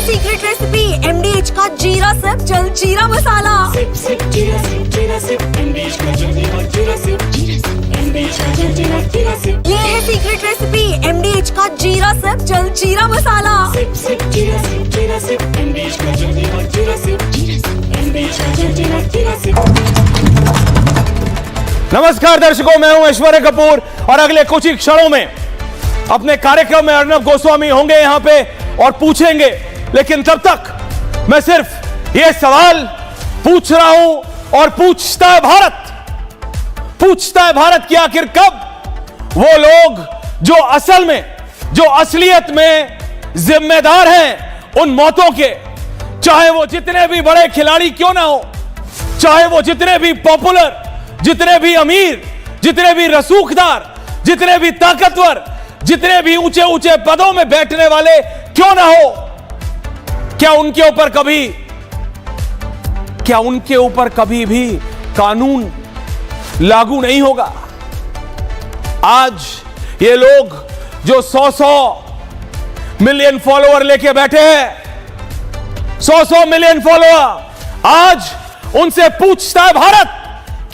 Secret recipe MDH का जीरा SIP जल जीरा मसाला। सिप सिप जीरा सिप MDH का जल और जीरा सिप MDH का जल जीरा सिप। ये है सीक्रेट रेसिपी MDH का जीरा सिप जल जीरा मसाला। सिप सिप जीरा सिप MDH का जल और जीरा सिप MDH का जल जीरा सिप। नमस्कार दर्शकों, मैं हूं ऐश्वर्य कपूर और अगले कुछ ही क्षणों में अपने कार्यक्रम में अर्नब गोस्वामी होंगे यहां पे और पूछेंगे। लेकिन तब तक मैं सिर्फ ये सवाल पूछ रहा हूं और पूछता है भारत कि आखिर कब वो लोग जो असल में, जो असलियत में जिम्मेदार हैं उन मौतों के, चाहे वो जितने भी बड़े खिलाड़ी क्यों ना हो, चाहे वो जितने भी पॉपुलर, जितने भी अमीर, जितने भी रसूखदार, जितने भी ताकतवर, जितने भी ऊंचे ऊंचे पदों में बैठने वाले क्यों ना हो, क्या उनके ऊपर कभी भी कानून लागू नहीं होगा? आज ये लोग जो 100 मिलियन फॉलोअर लेके बैठे हैं, 100 मिलियन फॉलोअर, आज उनसे पूछता है भारत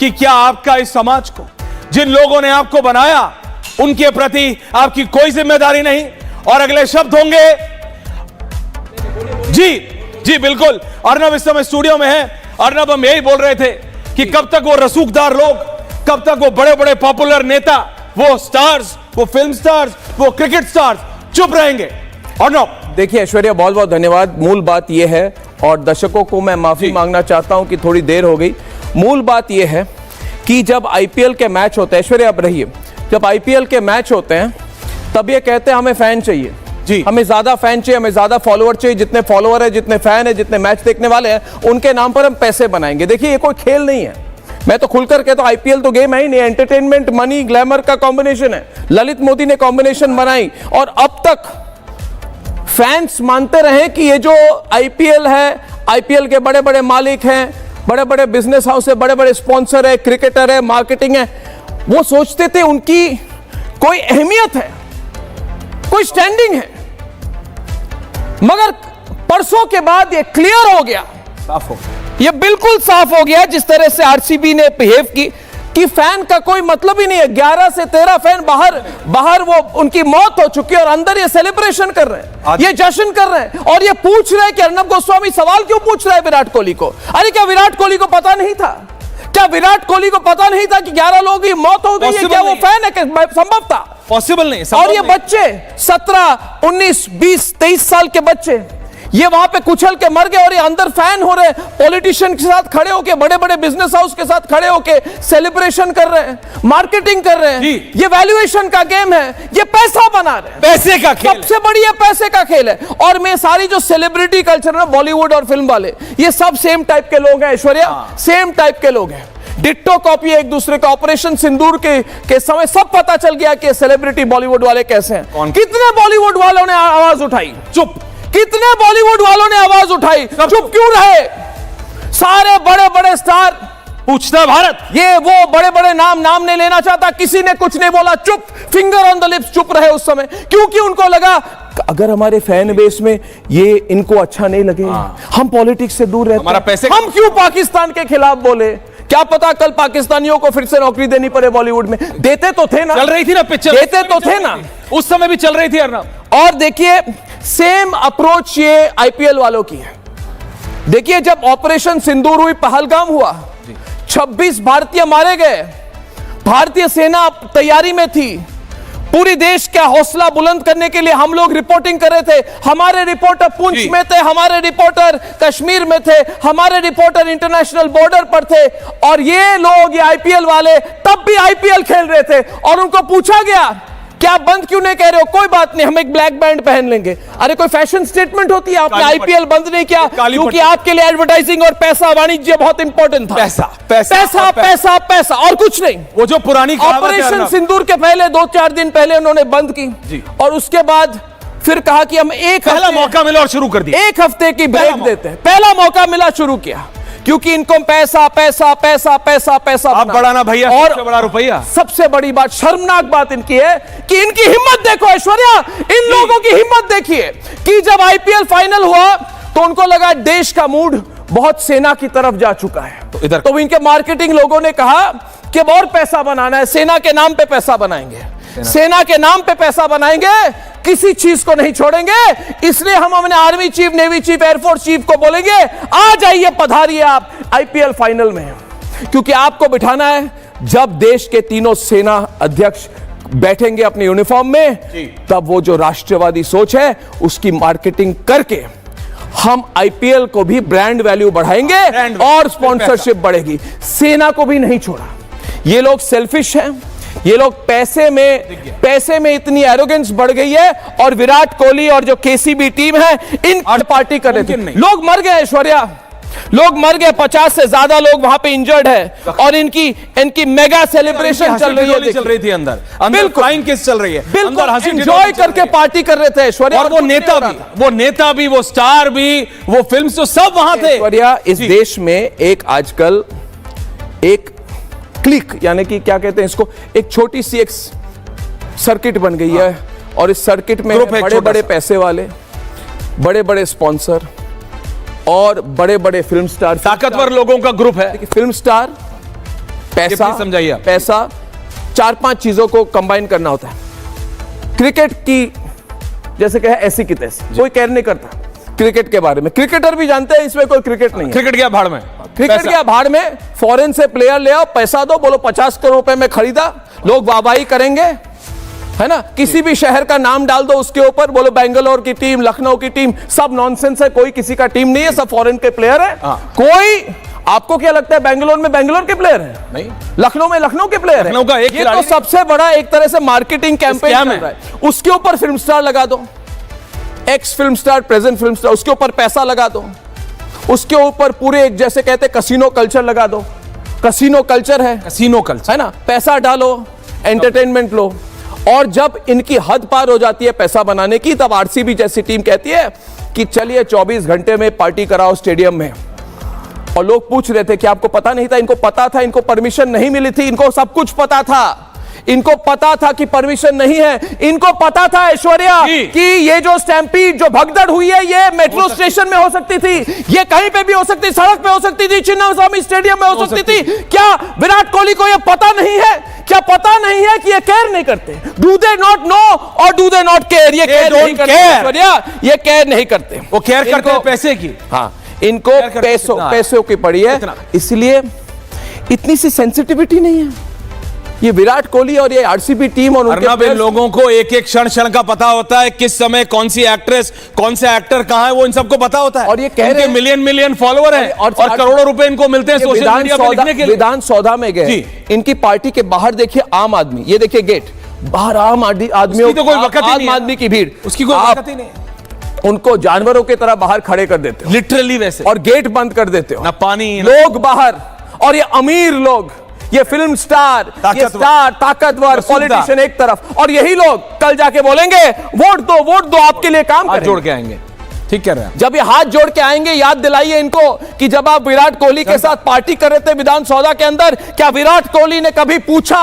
कि क्या आपका इस समाज को, जिन लोगों ने आपको बनाया, उनके प्रति आपकी कोई जिम्मेदारी नहीं? और अगले शब्द होंगे जी बिल्कुल, अर्नब इस समय स्टूडियो में है। अर्नब, हम यही बोल रहे थे कि कब तक वो रसूखदार लोग, कब तक वो बड़े बड़े पॉपुलर नेता, वो स्टार्स, वो फिल्म स्टार्स, वो क्रिकेट स्टार्स चुप रहेंगे? अर्नब, देखिए ऐश्वर्या, बहुत बहुत धन्यवाद। मूल बात यह है, और दर्शकों को मैं माफी मांगना चाहता हूं कि थोड़ी देर हो गई। मूल बात यह है कि जब आईपीएल के मैच होते हैं, ऐश्वर्या आप रहिए, जब आईपीएल के मैच होते हैं तब ये कहते हैं हमें फैन चाहिए जी, हमें ज्यादा फैन चाहिए, हमें ज्यादा फॉलोअर चाहिए। जितने फॉलोअर है, जितने फैन है, जितने मैच देखने वाले हैं, उनके नाम पर हम पैसे बनाएंगे। देखिए ये कोई खेल नहीं है, मैं तो खुलकर कहता हूं आईपीएल तो गेम है ही नहीं, एंटरटेनमेंट, मनी, ग्लैमर का कॉम्बिनेशन है। ललित मोदी ने कॉम्बिनेशन बनाई और अब तक फैंस मानते रहे कि ये जो आईपीएल है, आईपीएल के बड़े बड़े मालिक हैं, बड़े बड़े बिजनेस हाउस है, बड़े बड़े स्पॉन्सर है, क्रिकेटर है, मार्केटिंग है, वो सोचते थे उनकी कोई अहमियत है, कोई स्टैंडिंग है। मगर परसों के बाद ये क्लियर हो गया, साफ हो गया, ये बिल्कुल साफ हो गया जिस तरह से आरसीबी ने बिहेव की, कि फैन का कोई मतलब ही नहीं है। 11 से 13 फैन बाहर वो उनकी मौत हो चुकी है और अंदर ये सेलिब्रेशन कर रहे हैं, ये जश्न कर रहे हैं और ये पूछ रहे हैं कि अर्नब गोस्वामी सवाल क्यों पूछ रहा है विराट कोहली को? अरे क्या विराट कोहली को पता नहीं था? क्या विराट कोहली को पता नहीं था कि 11 लोगों की मौत हो गई है? क्या वो फैन है? संभव था? पॉसिबल नहीं। और ये बच्चे 17, 19, 20, 23 साल के बच्चे ये वहां पे कुचल के मर गए और ये अंदर फैन हो रहे हैं, पॉलिटिशियन के साथ खड़े होके, बड़े बड़े बिजनेस हाउस के साथ खड़े होके सेलिब्रेशन कर रहे हैं, मार्केटिंग कर रहे हैं। ये वैल्यूएशन का गेम है, ये पैसा बना रहे हैं, पैसे का खेल, सबसे बड़ी ये पैसे का खेल है। और मैं सारी जो सेलिब्रिटी कल्चर है, बॉलीवुड और फिल्म वाले, ये सब सेम टाइप के लोग हैं ऐश्वर्या, सेम टाइप के लोग हैं, डिट्टो कॉपी एक दूसरे का। ऑपरेशन सिंदूर के समय सब पता चल गया कि सेलिब्रिटी बॉलीवुड वाले कैसे हैं। कितने बॉलीवुड वालों ने आवाज उठाई? चुप। कितने बॉलीवुड वालों ने आवाज उठाई? चुप क्यों रहे? सारे बड़े बड़े स्टार पूछता भारत, ये वो बड़े बड़े नाम नहीं लेना चाहता, किसी ने कुछ नहीं बोला, चुप, फिंगर ऑन द लिप्स, चुप रहे उस समय, क्योंकि उनको लगा अगर हमारे फैन बेस में ये इनको अच्छा नहीं लगे, हम पॉलिटिक्स से दूर रहते हैं, पैसे, हम क्यों पाकिस्तान के खिलाफ बोले? क्या पता कल पाकिस्तानियों को फिर से नौकरी देनी पड़े बॉलीवुड में। देते तो थे ना, चल रही थी ना पिक्चर, देते तो थे ना, उस समय भी चल रही थी अर्नब। और देखिए सेम अप्रोच ये आईपीएल वालों की है। देखिए जब ऑपरेशन सिंदूर हुई, पहलगाम हुआ, 26 भारतीय मारे गए, भारतीय सेना तैयारी में थी, पूरी देश का हौसला बुलंद करने के लिए हम लोग रिपोर्टिंग कर रहे थे। हमारे रिपोर्टर पुंछ में थे, हमारे रिपोर्टर कश्मीर में थे, हमारे रिपोर्टर इंटरनेशनल बॉर्डर पर थे, और ये लोग, ये आईपीएल वाले तब भी आईपीएल खेल रहे थे। और उनको पूछा गया क्या आप बंद क्यों नहीं कह रहे हो? कोई बात नहीं, हम एक ब्लैक बैंड पहन लेंगे। अरे कोई फैशन स्टेटमेंट होती है? आपने आईपीएल बंद नहीं किया क्योंकि आपके लिए एडवर्टाइजिंग और पैसा, वाणिज्य बहुत इंपॉर्टेंट था। पैसा पैसा पैसा पैसा पैसा और कुछ नहीं। वो जो पुरानी ऑपरेशन सिंदूर के पहले 2-4 दिन पहले उन्होंने बंद की और उसके बाद फिर कहा कि हम एक पहला मौका मिला और शुरू कर दिया, एक हफ्ते की ब्रेक देते हैं। पहला मौका मिला, शुरू किया। क्योंकि इनको पैसा पैसा पैसा पैसा पैसा आप बनाना। बढ़ाना भैया, और सबसे बड़ा रुपया। सबसे बड़ी बात, शर्मनाक बात इनकी है कि इनकी हिम्मत देखो ऐश्वर्या, इन लोगों की हिम्मत देखिए कि जब आईपीएल फाइनल हुआ तो उनको लगा देश का मूड बहुत सेना की तरफ जा चुका है, तो इनके मार्केटिंग लोगों ने कहा कि अब और पैसा बनाना है, सेना के नाम पे पैसा बनाएंगे, सेना के नाम पे पैसा बनाएंगे, किसी चीज को नहीं छोड़ेंगे। इसलिए हम अपने army chief, navy chief, air force chief को बोलेंगे आ जाइए, पधारिए आप आईपीएल फाइनल में, क्योंकि आपको बिठाना है। जब देश के तीनों सेना अध्यक्ष बैठेंगे अपने यूनिफॉर्म में, तब वो जो राष्ट्रवादी सोच है उसकी मार्केटिंग करके हम आईपीएल को भी ब्रांड वैल्यू बढ़ाएंगे और स्पॉन्सरशिप बढ़ेगी। सेना को भी नहीं छोड़ा। ये लोग सेल्फिश हैं, ये लोग पैसे में इतनी एरोगेंस बढ़ गई है। और विराट कोहली और जो केसीबी टीम है, इन पार्टी कर रहे थे, लोग मर गए ऐश्वर्या, लोग मर गए, 50 से ज्यादा लोग वहां पे इंजर्ड है, और इनकी मेगा सेलिब्रेशन चल रही थी अंदर फ्लाइंग किस चल रही है, बिल्कुल एंजॉय करके पार्टी कर रहे थे ऐश्वर्या। और वो नेता भी वो स्टार भी, वो फिल्म्स तो सब वहां थे ऐश्वर्या। इस देश में एक आजकल एक क्लिक, यानी कि क्या कहते हैं इसको, एक छोटी सी एक सर्किट बन गई है, और इस सर्किट में बड़े बड़े पैसे वाले, बड़े बड़े स्पॉन्सर और बड़े बड़े फिल्म स्टार, ताकतवर लोगों का ग्रुप है। फिल्म स्टार, पैसा, समझाइए, पैसा, 4-5 चीजों को कंबाइन करना होता है। क्रिकेट की जैसे कहे ऐसी की तैसी, कोई केयर नहीं करता क्रिकेट के बारे में। क्रिकेटर भी जानते हैं इसमें कोई क्रिकेट नहीं है। क्रिकेट गया भाड़ में, क्रिकेट गया भाड़ में, फॉरेन से प्लेयर ले आओ, पैसा दो, बोलो 50 करोड़ रुपए में खरीदा, लोग वाहवाही करेंगे, है ना। किसी भी शहर का नाम डाल दो उसके ऊपर, बोलो बेंगलोर की टीम, लखनऊ की टीम, सब नॉनसेंस है, कोई किसी का टीम नहीं है, सब फॉरेन के प्लेयर है। कोई, आपको क्या लगता है बेंगलोर में बेंगलोर के प्लेयर हैं? नहीं। लखनऊ में लखनऊ के प्लेयर हैं। का एक ये तो सबसे बड़ा एक तरह से मार्केटिंग कैंपेन चल रहा है। उसके ऊपर फिल्म स्टार लगा दो, x film star, present film star, उसके ऊपर पैसा लगा दो, उसके ऊपर पूरे जैसे कहते कसिनो कल्चर लगा दो। कसिनो कल्चर है, कसिनो कल्चर है ना, पैसा डालो, एंटरटेनमेंट लो। और जब इनकी हद पार हो जाती है पैसा बनाने की, तब आरसीबी जैसी टीम कहती है कि चलिए 24 घंटे में पार्टी कराओ स्टेडियम में। और लोग पूछ रहे थे कि आपको पता नहीं था? इनको पता था, इनको परमिशन नहीं मिली थी, इनको सब कुछ पता था, इनको पता था कि परमिशन नहीं है, इनको पता था ऐश्वर्या कि ये जो स्टैम्पीड, जो भगदड़ हुई है, ये मेट्रो स्टेशन में हो सकती थी, ये कहीं पे भी हो सकती, सड़क पे हो सकती थी, चिन्नास्वामी स्टेडियम में हो सकती थी। क्या विराट कोहली को ये पता नहीं है? क्या पता नहीं है कि ये केयर नहीं करते? डू दे नॉट नो और डू दे नॉट केयर? ये केयर नहीं करते ऐश्वर्या, ये केयर नहीं करते। वो केयर करते हैं पैसे की। हाँ, इनको पैसों की पड़ी है, इसलिए इतनी सी सेंसिटिविटी नहीं है। ये विराट कोहली और ये आरसीबी टीम और उनके लोगों को एक एक क्षण का पता होता है, किस समय कौन सी एक्ट्रेस, कौन से एक्टर कहां है, वो इन सबको पता होता है। और ये कह रहे हैं मिलियन फॉलोवर हैं और करोड़ों रुपए इनको मिलते हैं सोशल मीडिया पे लिखने के लिए। विधान सौदा में गए, इनकी पार्टी के बाहर देखिए आम आदमी, ये देखिए गेट बाहर आम आदमियों, तो कोई वक्त ही नहीं, आम आदमी की भीड़, उसकी कोई वक्त ही नहीं। उनको जानवरों की तरह बाहर खड़े कर देते हो, लिटरली वैसे, और गेट बंद कर देते हो, ना पानी, लोग बाहर। और ये अमीर लोग, ये फिल्म स्टार, ये स्टार, ताकतवर पॉलिटिशियन एक तरफ, और यही लोग कल जाके बोलेंगे वोट दो आपके लिए काम करेंगे, जोड़ के आएंगे। ठीक कह रहे हैं। जब ये हाथ जोड़ के आएंगे, याद दिलाइए इनको कि जब आप विराट कोहली के साथ पार्टी कर रहे थे विधान सौदा के अंदर, क्या विराट कोहली ने कभी पूछा?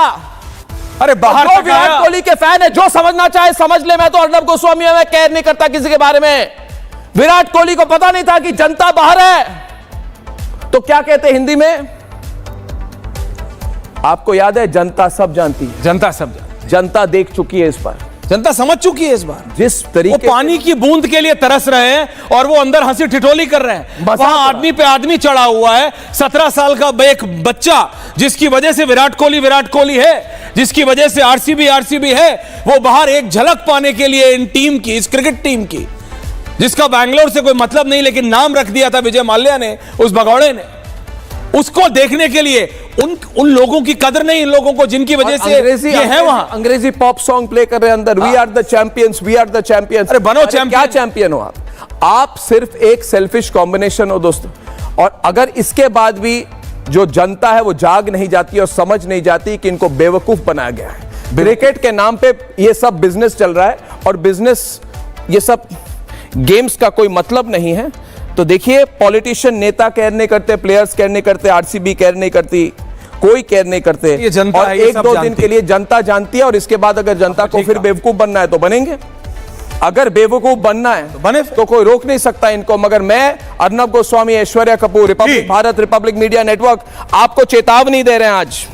अरे बाहर जो विराट कोहली के फैन है, जो समझना चाहे समझ ले, मैं तो अर्नब गोस्वामी मैं केयर नहीं करता किसी के बारे में। विराट कोहली को पता नहीं था कि जनता बाहर है, तो क्या कहते हिंदी में? आपको याद है, जनता सब जानती है, जनता सब जानती है, जनता देख चुकी है इस बार, जनता समझ चुकी है इस बार। जिस तरीके वो पानी की बूंद के लिए तरस रहे हैं और वो अंदर हंसी ठिठोली कर रहे हैं। वहां आदमी पे आदमी चढ़ा हुआ है, 17 साल का एक बच्चा, जिसकी वजह से विराट कोहली है, जिसकी वजह से आरसीबी है, वो बाहर एक झलक पाने के लिए इन टीम की, इस क्रिकेट टीम की, जिसका बैंगलोर से कोई मतलब नहीं, लेकिन नाम रख दिया था विजय माल्या ने, उस भगौड़े ने, उसको देखने के लिए उन लोगों की कदर नहीं, इन लोगों को जिनकी वजह से ये है वहां। अंग्रेजी पॉप सॉन्ग प्ले कर रहे हैं अंदर, we are the champions, we are the champions. अरे बनो चैंपियन। क्या चैंपियन हो आप सिर्फ एक सेल्फिश कॉम्बिनेशन हो दोस्तों। और अगर इसके बाद भी जो जनता है वो जाग नहीं जाती और समझ नहीं जाती कि इनको बेवकूफ बनाया गया है। क्रिकेट के नाम पे ये सब बिजनेस चल रहा है, और बिजनेस, ये सब गेम्स का कोई मतलब नहीं है, तो देखिए पॉलिटिशियन, नेता केयर नहीं करते, प्लेयर्स केयर नहीं करते, आरसीबी केयर नहीं करती, कोई केयर नहीं करते। ये जनता और है, ये एक सब दो जानती दिन के लिए जनता जानती है, और इसके बाद अगर जनता को फिर बेवकूफ बनना है तो बनेंगे। अगर बेवकूफ बनना है तो बने तो कोई रोक नहीं सकता इनको। मगर मैं, Arnab Goswami, Aishwarya Kapoor, Republic Bharat, Republic media network आपको चेतावनी दे रहे हैं आज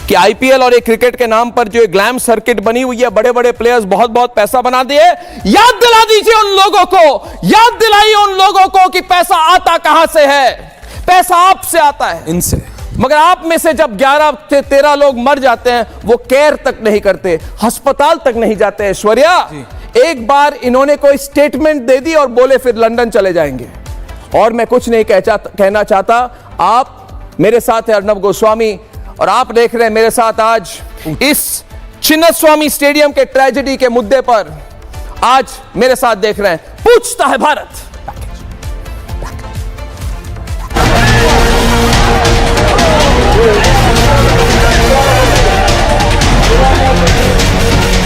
कि आईपीएल और एक क्रिकेट के नाम पर जो एक ग्लैम सर्किट बनी हुई है, बड़े बड़े प्लेयर्स बहुत बहुत पैसा बना दिए। याद दिला दीजिए उन लोगों को, याद दिलाइए उन लोगों को कि पैसा आता कहां से है। पैसा आपसे आता है, इनसे। मगर आप में से जब 11 से 13 लोग मर जाते हैं, वो केयर तक नहीं करते, अस्पताल तक नहीं जाते। ऐश्वर्या, एक बार इन्होंने कोई स्टेटमेंट दे दी और बोले फिर लंदन चले जाएंगे। और मैं कुछ नहीं कहना चाहता। आप मेरे साथ है अर्नब गोस्वामी, और आप देख रहे हैं मेरे साथ आज इस चिन्नस्वामी स्टेडियम के ट्रेजेडी के मुद्दे पर, आज मेरे साथ देख रहे हैं पूछता है भारत।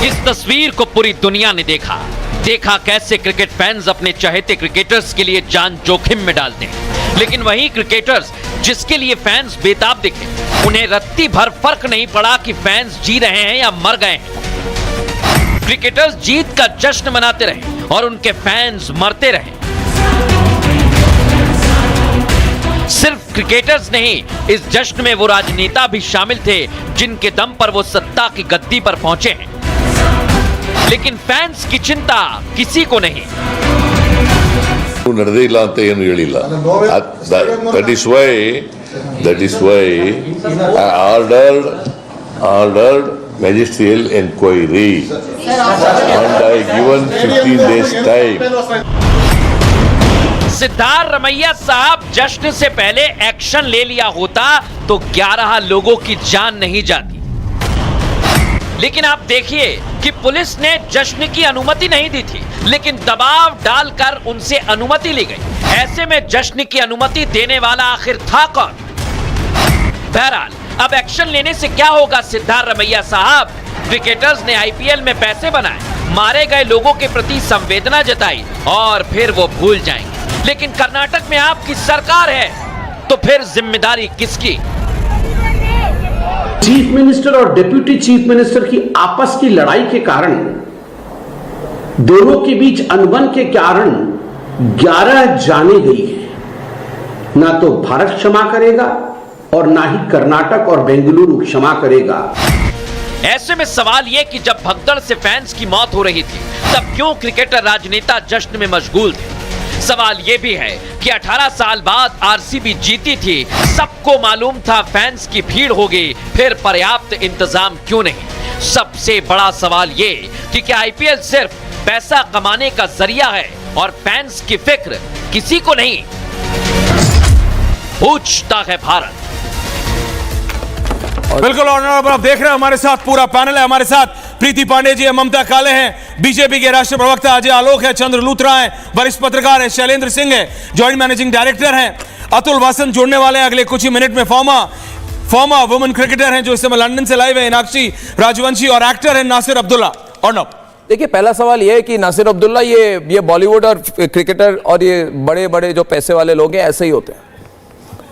इस तस्वीर को पूरी दुनिया ने देखा कैसे क्रिकेट फैंस अपने चहेते क्रिकेटर्स के लिए जान जोखिम में डालते हैं। लेकिन वही क्रिकेटर्स जिसके लिए फैंस बेताब दिखे, उन्हें रत्ती भर फर्क नहीं पड़ा कि फैंस जी रहे हैं या मर गए हैं। क्रिकेटर्स जीत का जश्न मनाते रहे और उनके फैंस मरते रहे। सिर्फ क्रिकेटर्स नहीं, इस जश्न में वो राजनेता भी शामिल थे जिनके दम पर वो सत्ता की गद्दी पर पहुंचे हैं। लेकिन फैंस की चिंता किसी को नहीं। ನಡೆದೇ ಇಲ್ಲ ಅಂತ ಏನು ಹೇಳಿಲ್ಲ. That is why I ordered magisterial inquiry and I given 15 days time. Siddharth Ramaiah साहब जश्न से पहले एक्शन ले लिया होता तो 11 लोगों की जान नहीं जाती। लेकिन आप देखिए कि पुलिस ने जश्न की अनुमति नहीं दी थी, लेकिन दबाव डालकर उनसे अनुमति ली गई। ऐसे में जश्न की अनुमति देने वाला आखिर था कौन? बहरहाल अब एक्शन लेने से क्या होगा सिद्धार्थ रमैया साहब? क्रिकेटर्स ने आईपीएल में पैसे बनाए, मारे गए लोगों के प्रति संवेदना जताई और फिर वो भूल जाएंगे। लेकिन कर्नाटक में आपकी सरकार है तो फिर जिम्मेदारी किसकी? चीफ मिनिस्टर और डिप्यूटी चीफ मिनिस्टर की आपस की लड़ाई के कारण, दोनों के बीच अनबन के कारण 11 जाने गई है। ना तो भारत क्षमा करेगा और ना ही कर्नाटक और बेंगलुरु क्षमा करेगा। ऐसे में सवाल यह कि जब भगदड़ से फैंस की मौत हो रही थी, तब क्यों क्रिकेटर राजनेता जश्न में मशगूल थे? सवाल यह भी है कि 18 साल बाद आरसीबी जीती थी, सबको मालूम था फैंस की भीड़ होगी, फिर पर्याप्त इंतजाम क्यों नहीं? सबसे बड़ा सवाल ये कि क्या आईपीएल सिर्फ पैसा कमाने का जरिया है और फैंस की फिक्र किसी को नहीं? पूछता है भारत। बिल्कुल ऑनरेबल, आप देख रहे हैं हमारे साथ पूरा पैनल है। हमारे साथ प्रीति पांडे जी है, ममता काले हैं, बीजेपी के राष्ट्रीय प्रवक्ता अजय आलोक है, चंद्र लूथरा है, वरिष्ठ पत्रकार है शैलेंद्र सिंह है, जॉइंट मैनेजिंग डायरेक्टर हैं, अतुल वासन जुड़ने वाले हैं अगले कुछ ही मिनट में। फॉर्मा वुमेन क्रिकेटर हैं जो इस समय लंदन से लाइव है, मीनाक्षी राजवंशी, और एक्टर है नासिर अब्दुल्ला। और देखिए, पहला सवाल यह है कि नासिर अब्दुल्ला ये बॉलीवुड और क्रिकेटर और ये बड़े बड़े जो पैसे वाले लोग हैं ऐसे ही होते हैं।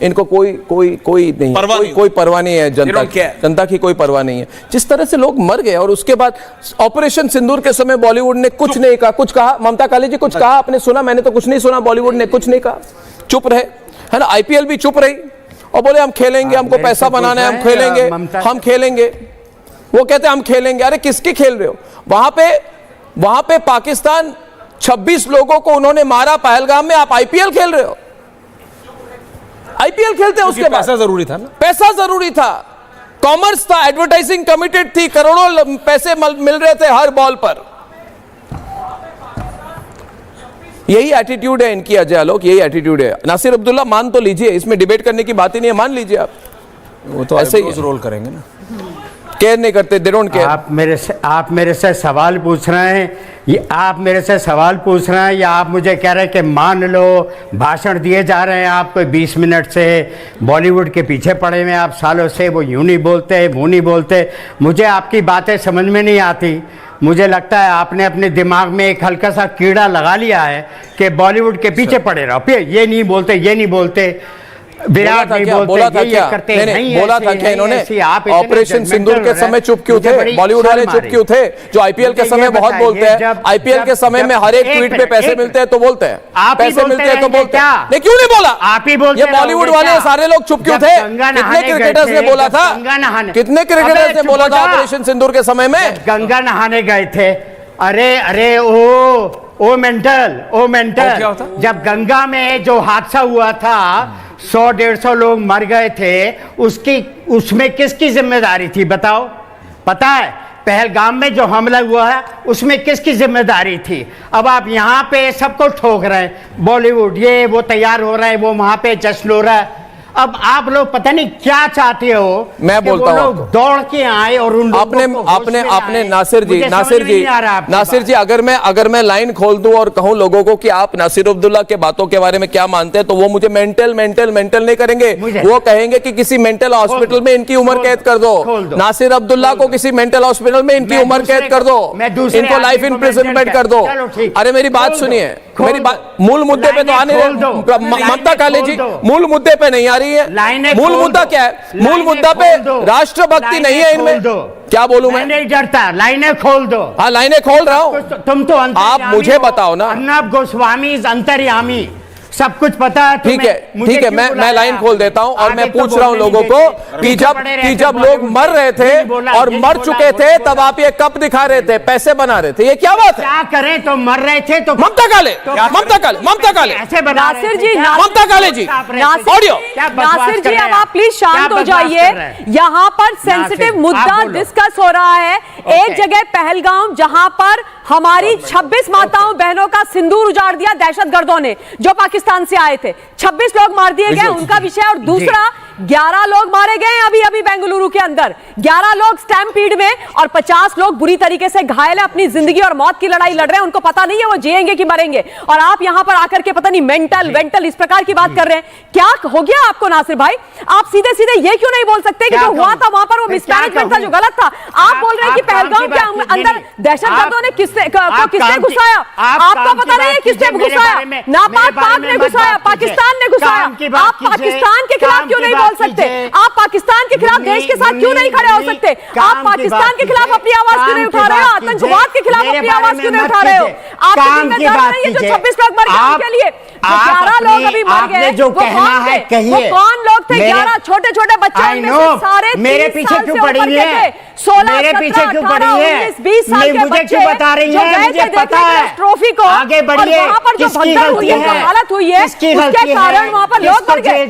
इनको कोई नहीं, कोई परवाह नहीं है जनता की कोई परवाह नहीं है। जिस तरह से लोग मर गए और उसके बाद ऑपरेशन सिंदूर के समय बॉलीवुड ने कुछ नहीं कहा, कुछ कहा? ममता काले जी कुछ कहा आपने सुना? मैंने तो कुछ नहीं सुना, बॉलीवुड ने कुछ नहीं कहा, चुप रहे, है ना। आईपीएल भी चुप रही और बोले हम खेलेंगे, हमको पैसा बनाना है, हम खेलेंगे। वो कहते हैं हम खेलेंगे। अरे किसके खेल रहे हो? वहां पे पाकिस्तान 26 लोगों को उन्होंने मारा पहलगाम में, आप आईपीएल खेल रहे हो? आईपीएल खेलते हैं उसके बाद पैसा जरूरी था ना, पैसा जरूरी था, कॉमर्स था, एडवर्टाइजिंग कमिटेड थी, करोड़ों पैसे मिल रहे थे हर बॉल पर। यही एटीट्यूड है इनकी अजय आलोक, यही एटीट्यूड है। नासिर अब्दुल्ला मान तो लीजिए, इसमें डिबेट करने की बात ही नहीं है, मान लीजिए आप। वो तो ऐसे ही रोल करेंगे ना, केयर नहीं करते, दे डोंट केयर। आप मेरे से सवाल पूछ रहे हैं, ये आप मेरे से सवाल पूछ रहे हैं या आप मुझे कह रहे हैं कि मान लो भाषण दिए जा रहे हैं आप कोई 20 मिनट से, बॉलीवुड के पीछे पड़े हुए आप सालों से, वो यूं नहीं बोलते वो नहीं बोलते। मुझे आपकी बातें समझ में नहीं आती मुझे लगता है आपने अपने दिमाग में एक हल्का सा कीड़ा लगा लिया है कि बॉलीवुड के पीछे पड़े रहो। फिर ये नहीं बोलते विराट नहीं बोलते, बोला था ये क्या? करते नहीं, बोला था क्या इन्होंने? आप ऑपरेशन सिंदूर के समय चुप क्यों थे? बॉलीवुड वाले चुप क्यों थे? जो आईपीएल के समय बहुत बोलते हैं, आईपीएल के समय में हर एक ट्वीट पे पैसे मिलते हैं तो बोलते हैं, पैसे मिलते हैं तो बोलते हैं। नहीं, क्यों नहीं बोला? आप ही बोलते। ये बॉलीवुड वाले सारे लोग चुप क्यों थे? कितने क्रिकेटर्स ने बोला था? कितने क्रिकेटर्स ने बोला था ऑपरेशन सिंदूर के समय में? गंगा नहाने गए थे। अरे ओ मेंटल जब गंगा में जो हादसा हुआ था 100-150 लोग मर गए थे, उसमें किसकी जिम्मेदारी थी बताओ? पता है पहलगाम में जो हमला हुआ है उसमें किसकी जिम्मेदारी थी? अब आप यहाँ पे सबको ठोक रहे हैं, बॉलीवुड ये वो तैयार हो रहा है, वो वहां पे जश्न हो रहा है। अब आप लोग पता नहीं क्या चाहते हो। मैं बोलता हूं लोग दौड़ के आए और उन आपने नासिर जी अगर मैं लाइन खोल दूं और कहूं लोगों को कि आप नासिर अब्दुल्ला के बातों के बारे में क्या मानते हैं, तो वो मुझे मेंटल नहीं करेंगे। वो कहेंगे कि किसी मेंटल हॉस्पिटल में इनकी उम्र कैद कर दो। नासिर अब्दुल्ला को किसी मेंटल हॉस्पिटल में इनकी उम्र कैद कर दो, इनको लाइफ इम्प्रिजनमेंट कर दो। अरे मेरी बात सुनिए, मेरी बात मूल मुद्दे पे तो आने दो। ममता काले जी मूल मुद्दे पे नहीं आ रही है। मूल मुद्दा क्या है? मूल मुद्दा पे राष्ट्रभक्ति नहीं है इनमें। क्या बोलूं मैं? नहीं डरता, लाइनें खोल दो। हाँ, लाइनें खोल रहा हूं। तुम तो आप मुझे बताओ ना। अर्नब गोस्वामी अंतर्यामी, सब कुछ पता है। ठीक है, मैं लाइन खोल देता हूं और मैं पूछ रहा हूं लोगों को कि जब लोग मर रहे थे और मर चुके थे तब आप ये कप दिखा रहे थे, पैसे बना रहे थे, ये क्या बात है? क्या करें? तो मर रहे थे तो ममता काले ऐसे नासिर जी, ममता काले जी ऑडियो। नासिर जी अब आप प्लीज शांत हो जाइए। यहाँ पर सेंसिटिव मुद्दा डिस्कस हो रहा है। एक जगह पहलगाम जहां पर हमारी 26 माताओं बहनों का सिंदूर उजाड़ दिया दहशतगर्दों ने, जो पाकिस्तान से आए थे। 26 लोग मार दिए गए, उनका विषय। और दूसरा 11 लोग मारे गए अभी बेंगलुरु के अंदर, 11 लोग स्टैम्पीड में और 50 लोग बुरी तरीके से घायल है, अपनी जिंदगी और मौत की लड़ाई लड़ रहे हैं। उनको पता नहीं है वो जिएंगे कि मरेंगे, और आप यहां पर आकर के पता नहीं मेंटल इस प्रकार की बात कर रहे हैं। क्या हो गया आपको नासिर भाई? आप सीधे ये क्यों नहीं बोल सकते कि जो हुआ था वहां पर वो मिसमैनेजमेंट था, जो गलत था? आप बोल रहे हैं कि पहलगाम के अंदर दहशतगर्दों ने किसने घुसाया? आपको पता नहीं है किसने घुसाया? नापाक ने घुसाया, पाकिस्तान ने घुसाया। आप पाकिस्तान के खिलाफ क्यों नहीं बोल सकते? आप पाकिस्तान के खिलाफ देश के साथ क्यों नहीं खड़े हो सकते? आप पाकिस्तान के खिलाफ अपनी आवाज क्यों नहीं उठा रहे हो? आतंकवाद के खिलाफ अपनी आवाज क्यों नहीं उठा रहे हो? आपकी जिम्मेदारी नहीं है जो 26 लोग मर गए उनके लिए, 11 लोग अभी मर गए, जो कहना है कहिए। वो कौन लोग थे? 11 छोटे बच्चे, सारे मेरे पीछे क्यों पड़ी है? 16, मेरे पीछे क्यों पड़ी है? 20 साल के मुझे क्यों बता रही है? मुझे पता है। ट्रॉफी को आगे बढ़िए। वहां पर जो भगदड़ हुई है, जो हालत हुई है, उसके कारण वहां पर लोग मर गए।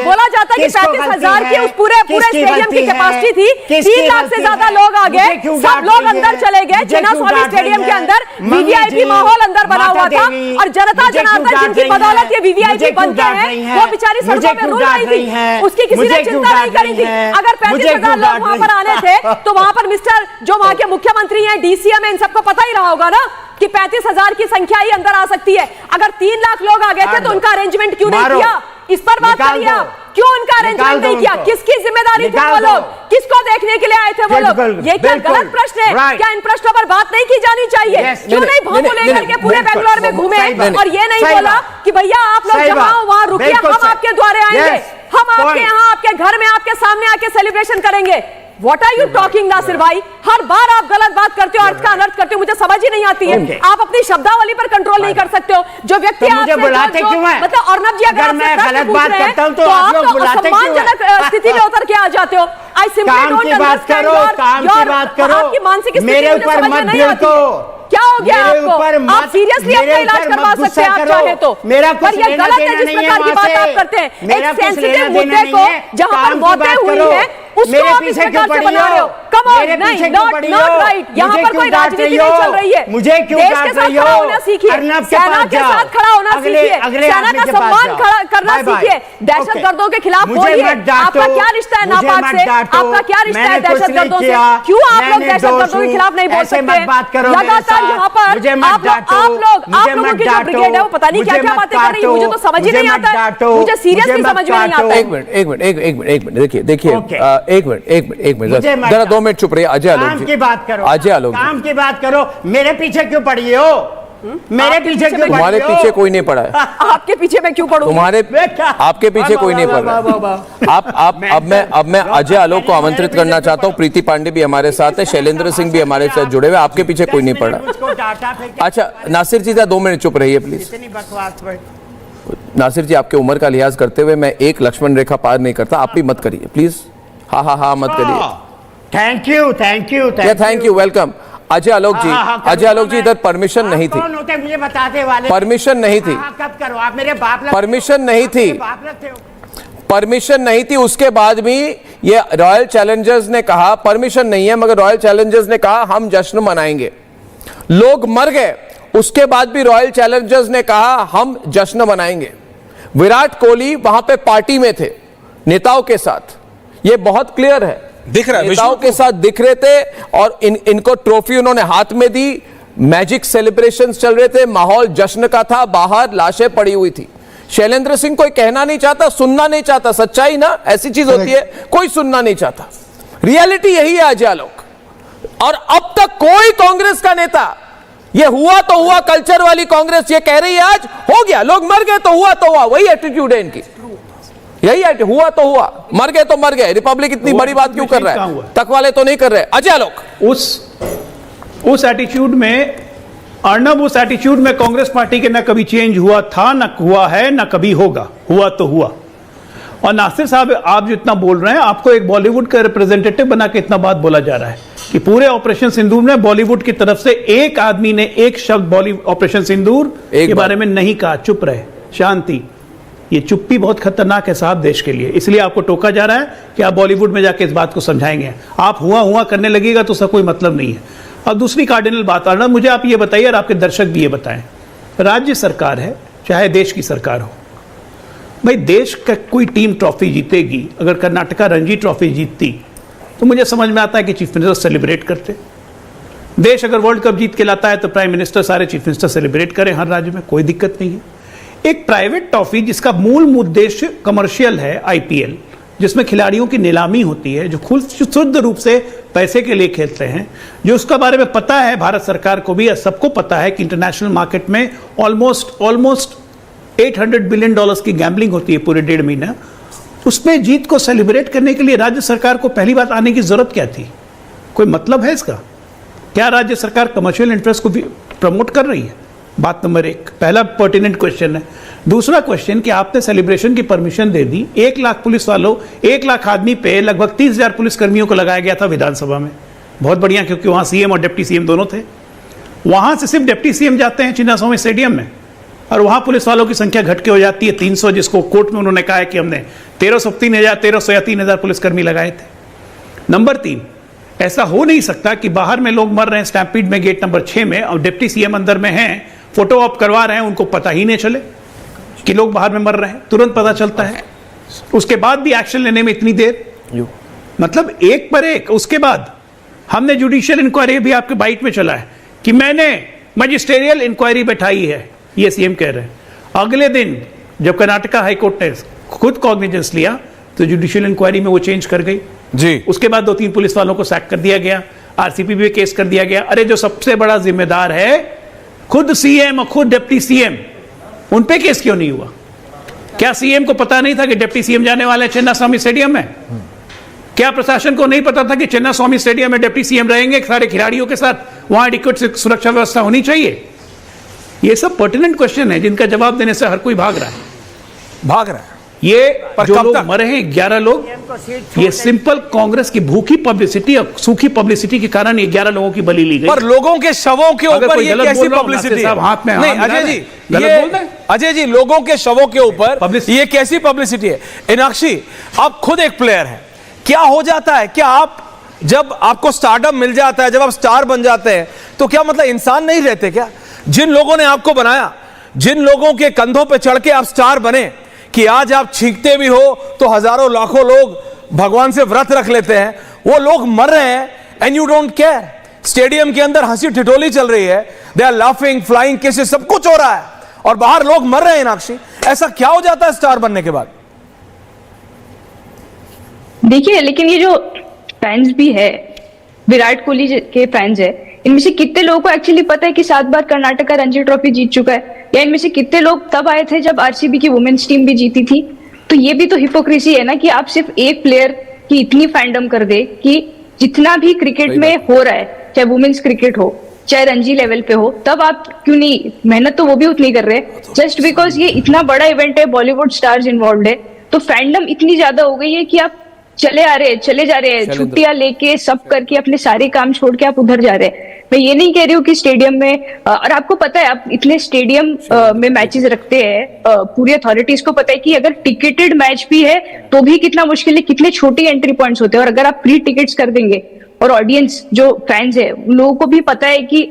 बोला जाता है कि 35,000 की उस पूरे स्टेडियम की कैपेसिटी थी, 3 लाख से ज्यादा लोग आ गए, सब लोग अंदर चले गए। चिन्नास्वामी स्टेडियम के अंदर वीवीआईपी माहौल अंदर बना हुआ था, और जनता जनार्दन जिनकी बदौलत ये वीवीआईपी बन गए हैं, वो बेचारी सड़कों में रुल रही थी, उसकी किसी ने चिंता नहीं करी थी। अगर 35,000 लोग वहां पर आने थे तो वहां पर मिस्टर जो वहां के मुख्यमंत्री हैं, डीसीएम है, इन सबको पता ही रहा होगा ना कि 35,000 की संख्या ही अंदर आ सकती है। अगर 3 लाख लोग आ गए थे तो उनका अरेंजमेंट क्यों नहीं किया? इस पर बात करिए आप। क्यों उनका अरेंजमेंट नहीं किया? किसकी जिम्मेदारी थी वो लोग? किसको देखने के लिए आए थे वो लोग? ये क्या गलत प्रश्न है? क्या इन प्रश्नों पर बात नहीं की जानी चाहिए? क्यों नहीं भावों लेकर के पूरे बेंगलोर में घूमे और ये नहीं बोला कि भैया आप लोग जहां हो वहां रुकिए, हम आपके द्वारे आएंगे, हम आपके यहाँ आपके घर में आपके सामने आके सेलिब्रेशन करेंगे? What are you talking Nasir भाई? हर बार आप गलत बात करते हो, अर्थ का अनर्थ करते हो, मुझे समझ ही नहीं आती है। आप अपनी शब्दावली पर कंट्रोल नहीं कर सकते हो। जो व्यक्ति तो मुझे बुलाते क्यों हैं? मतलब अर्नब जी अगर मैं गलत बात करता हूं तो आप लोग बुलाते क्यों हैं? सम्मानजनक स्थिति में उतर के आ जाते हो। आई सिंपली डोंट अंडरस्टैंड आपकी मानसिक स्थिति मेरे ऊपर मत भिड़को। क्या हो गया आपको? आप सीरियसली अपना इलाज करवा सकते हैं आप चाहे तो, पर ये गलत है जिस प्रकार की बात आप करते हैं। एक सेंसिटिव मुद्दे को जहां पर मौतें हुई है उसको आप इस प्रकार से बना रहे हो। कम ऑन, नहीं, नॉट राइट। यहाँ पर कोई राजनीति नहीं चल रही है। मुझे क्यों देश के साथ खड़ा होना सीखिए, सेना के साथ खड़ा होना सीखिए, सेना का सम्मान करना सीखिए, दहशतगर्दों के खिलाफ बोलिए। आपका क्या रिश्ता है नापाक से? आपका क्या रिश्ता है दहशतगर्दों से? क्यों आप लोग दहशतगर्दों के खिलाफ नहीं बोल सकते? लगातार यहाँ पर आप लोगों की जो ब्रिगेड है वो पता नहीं क्या क्या बातें कर रही है, मुझे तो समझ ही नहीं आता है। मुझे सीरियसली समझ में नहीं आता। एक मिनट देखिए एक मिनट जरा 2 2 मिनट चुप रहिए। अजय आलोक काम जी की बात करो, अजय आलोक जी, काम की बात करो। मेरे पीछे क्यों पड़ी हो? मेरे पीछे क्यों पड़ी हो? तुम्हारे पीछे कोई नहीं पड़ा है। आपके पीछे मैं क्यों पड़ूं? तुम्हारे आपके पीछे कोई नहीं पड़ रहा। आप अब मैं अजय आलोक को आमंत्रित करना चाहता हूं। प्रीति पांडे भी हमारे साथ है, शैलेंद्र सिंह भी हमारे साथ जुड़े हुए। आपके पीछे कोई नहीं पड़ रहा। अच्छा नासिर जी 2 मिनट चुप रहिए प्लीज। नासिर जी आपके उम्र का लिहाज करते हुए मैं एक लक्ष्मण रेखा पार नहीं करता, आप भी मत करिए प्लीज। हाँ मत करिए। Thank you welcome. Ajay Alok ji, Ajay Alok ji इधर परमिशन नहीं थी, कौन होते मुझे बताते वाले? परमिशन नहीं थी, कब करो आप? मेरे बाप लगते हो। परमिशन नहीं थी, बाप लगते हो। परमिशन नहीं थी। उसके बाद भी ये रॉयल चैलेंजर्स ने कहा परमिशन नहीं है, मगर रॉयल चैलेंजर्स ने कहा हम जश्न मनाएंगे। लोग मर गए, उसके बाद भी रॉयल चैलेंजर्स ने कहा हम जश्न मनाएंगे। विराट कोहली वहां पे पार्टी में थे नेताओं के साथ, ये बहुत क्लियर है, दिख रहा है, नेताओं के साथ दिख रहे थे और इनको ट्रॉफी उन्होंने हाथ में दी। मैजिक सेलिब्रेशंस चल रहे थे, माहौल जश्न का था, बाहर लाशें पड़ी हुई थी। शैलेंद्र सिंह कोई कहना नहीं चाहता, सुनना नहीं चाहता, सच्चाई ना ऐसी चीज होती है, कोई सुनना नहीं चाहता। रियलिटी यही है अजय आलोक। और अब तक कोई कांग्रेस का नेता, ये हुआ तो हुआ, कल्चर वाली कांग्रेस ये कह रही है आज हो गया, लोग मर गए तो हुआ, वही एटीट्यूड है इनकी, यही है, हुआ तो हुआ, मर गए तो मर गए। रिपब्लिक इतनी बड़ी बात क्यों कर रहा है? तक वाले तो नहीं कर रहे। अजय आलोक उस एटीट्यूड में, अर्नब उस एटीट्यूड में कांग्रेस पार्टी के ना कभी चेंज हुआ था, ना हुआ है, ना कभी होगा, हुआ तो हुआ। और नासिर साहब आप जो इतना बोल रहे हैं, आपको एक बॉलीवुड का रिप्रेजेंटेटिव बना के इतना बात बोला जा रहा है कि पूरे ऑपरेशन सिंदूर में बॉलीवुड की तरफ से एक आदमी ने एक शब्द ऑपरेशन सिंदूर के बारे में नहीं कहा। चुप रहे, शांति। ये चुप्पी बहुत खतरनाक है साहब देश के लिए, इसलिए आपको टोका जा रहा है कि आप बॉलीवुड में जाके इस बात को समझाएंगे। आप हुआ करने लगेगा तो उसका कोई मतलब नहीं है। अब दूसरी कार्डिनल बात आ रहा, मुझे आप ये बताइए और आपके दर्शक भी ये बताएं, राज्य सरकार है चाहे देश की सरकार हो, भाई देश का कोई टीम ट्रॉफी जीतेगी, अगर कर्नाटका रणजी ट्रॉफी जीतती तो मुझे समझ में आता है कि चीफ मिनिस्टर सेलिब्रेट करते। देश अगर वर्ल्ड कप जीत के लाता है तो प्राइम मिनिस्टर सारे चीफ मिनिस्टर सेलिब्रेट करें हर राज्य में, कोई दिक्कत नहीं है। एक प्राइवेट ट्रॉफी जिसका मूल उद्देश्य कमर्शियल है, आईपीएल, जिसमें खिलाड़ियों की नीलामी होती है, जो खुद शुद्ध रूप से पैसे के लिए खेलते हैं, जो उसका बारे में पता है भारत सरकार को भी, सबको पता है कि इंटरनेशनल मार्केट में ऑलमोस्ट $800 बिलियन की गैम्बलिंग होती है पूरे 1.5 महीना। उसमें जीत को सेलिब्रेट करने के लिए राज्य सरकार को पहली बात आने की जरूरत क्या थी? कोई मतलब है इसका? क्या राज्य सरकार कमर्शियल इंटरेस्ट को भी प्रमोट कर रही है? बात नंबर 1, पहला पर्टिनेंट क्वेश्चन है। दूसरा क्वेश्चन कि आपने सेलिब्रेशन की परमिशन दे दी, 1 लाख पुलिस वालों, 1 लाख आदमी पे लगभग 30,000 पुलिस कर्मियों को लगाया गया था विधानसभा में। बहुत बढ़िया, क्योंकि वहां सीएम और डिप्टी सीएम दोनों थे। वहां से सिर्फ डिप्टी सीएम जाते हैं चिन्नास्वामी स्टेडियम में, और वहां पुलिस वालों की संख्या घट के हो जाती है 300, जिसको कोर्ट में उन्होंने कहा है कि हमने 1300 या 3,000 पुलिसकर्मी लगाए थे। नंबर 3, ऐसा हो नहीं सकता कि बाहर में लोग मर रहे हैं स्टैम्पीड में गेट नंबर 6 में, और डिप्टी सीएम अंदर में हैं, फोटो ऑप करवा रहे हैं, उनको पता ही नहीं चले कि लोग बाहर में मर रहे हैं। तुरंत पता चलता है, उसके बाद भी एक्शन लेने में इतनी देर, मतलब एक पर एक। उसके बाद हमने जुडिशियल इंक्वायरी भी आपके बाइट में चला है कि मैंने मजिस्ट्रियल इंक्वायरी बैठाई है, ये सीएम कह रहे हैं। अगले दिन जब कर्नाटका हाईकोर्ट ने खुद कॉग्निजेंस लिया तो जुडिशियल इंक्वायरी में वो चेंज कर गई जी। उसके बाद 2-3 पुलिस वालों को सैक कर दिया गया, आरसीपी भी केस कर दिया गया। अरे जो सबसे बड़ा जिम्मेदार है खुद सीएम और खुद डिप्टी सीएम, उन पे केस क्यों नहीं हुआ? क्या सीएम को पता नहीं था कि डिप्टी सीएम जाने वाले हैं चिन्नास्वामी स्टेडियम में? क्या प्रशासन को नहीं पता था कि चिन्नास्वामी स्टेडियम में डिप्टी सीएम रहेंगे सारे खिलाड़ियों के साथ, वहां एडिक्वेट सुरक्षा व्यवस्था होनी चाहिए? ये सब पर्टिनेंट क्वेश्चन है जिनका जवाब देने से हर कोई भाग रहा है। ये जो लोग मरे हैं 11 लोग, ये सिंपल कांग्रेस की भूखी पब्लिसिटी और सूखी पब्लिसिटी के कारण ये 11 लोगों की बली ली गई। पर लोगों के शवों के ऊपर ये कैसी पब्लिसिटी है? हाथ में नहीं अजय जी, लोगों के शवों के ऊपर ये कैसी पब्लिसिटी है? इनाक्षी, आप खुद एक प्लेयर हैं, क्या हो जाता है, क्या आप जब आपको स्टारडम मिल जाता है, जब आप स्टार बन जाते हैं, तो क्या मतलब इंसान नहीं रहते क्या? जिन लोगों ने आपको बनाया, जिन लोगों के कंधों पे चढ़ के आप स्टार बने, कि आज आप छींकते भी हो तो हजारों लाखों लोग भगवान से व्रत रख लेते हैं, वो लोग मर रहे हैं and you don't care. Stadium के अंदर हंसी ठिठोली चल रही है, they are laughing, flying kisses, सब कुछ हो रहा है, और बाहर लोग मर रहे हैं। नाक्षी, ऐसा क्या हो जाता है स्टार बनने के बाद? देखिए, लेकिन ये जो फैंस भी है, विराट कोहली के फैंस है, इनमें से कितने लोगों को एक्चुअली पता है कि 7 बार कर्नाटका रणजी ट्रॉफी जीत चुका है? या इनमें से कितने लोग तब आए थे जब आरसीबी की वुमेन्स टीम भी जीती थी? तो ये भी तो हिपोक्रेसी है ना कि आप सिर्फ एक प्लेयर की इतनी फैंडम कर दे कि जितना भी क्रिकेट में हो रहा है, चाहे वुमेन्स क्रिकेट हो चाहे रणजी लेवल पे हो, तब आप क्यों नहीं, मेहनत तो वो भी उतनी कर रहे हैं, जस्ट बिकॉज ये इतना बड़ा इवेंट है, बॉलीवुड स्टार्स इन्वॉल्व है, तो फैंडम इतनी ज्यादा हो गई है कि आप चले जा रहे हैं छुट्टियां लेके सब करके अपने सारे काम छोड़ के आप उधर जा रहे हैं। मैं ये नहीं कह रही हूँ कि स्टेडियम में, और आपको पता है आप इतने स्टेडियम में मैचेस रखते हैं, पूरी अथॉरिटीज को पता है कि अगर टिकटेड मैच भी है तो भी कितना मुश्किल है, कितने छोटे एंट्री पॉइंट्स होते हैं, और अगर आप प्री टिकट्स कर देंगे और ऑडियंस जो फैंस है उन लोगों को भी पता है कि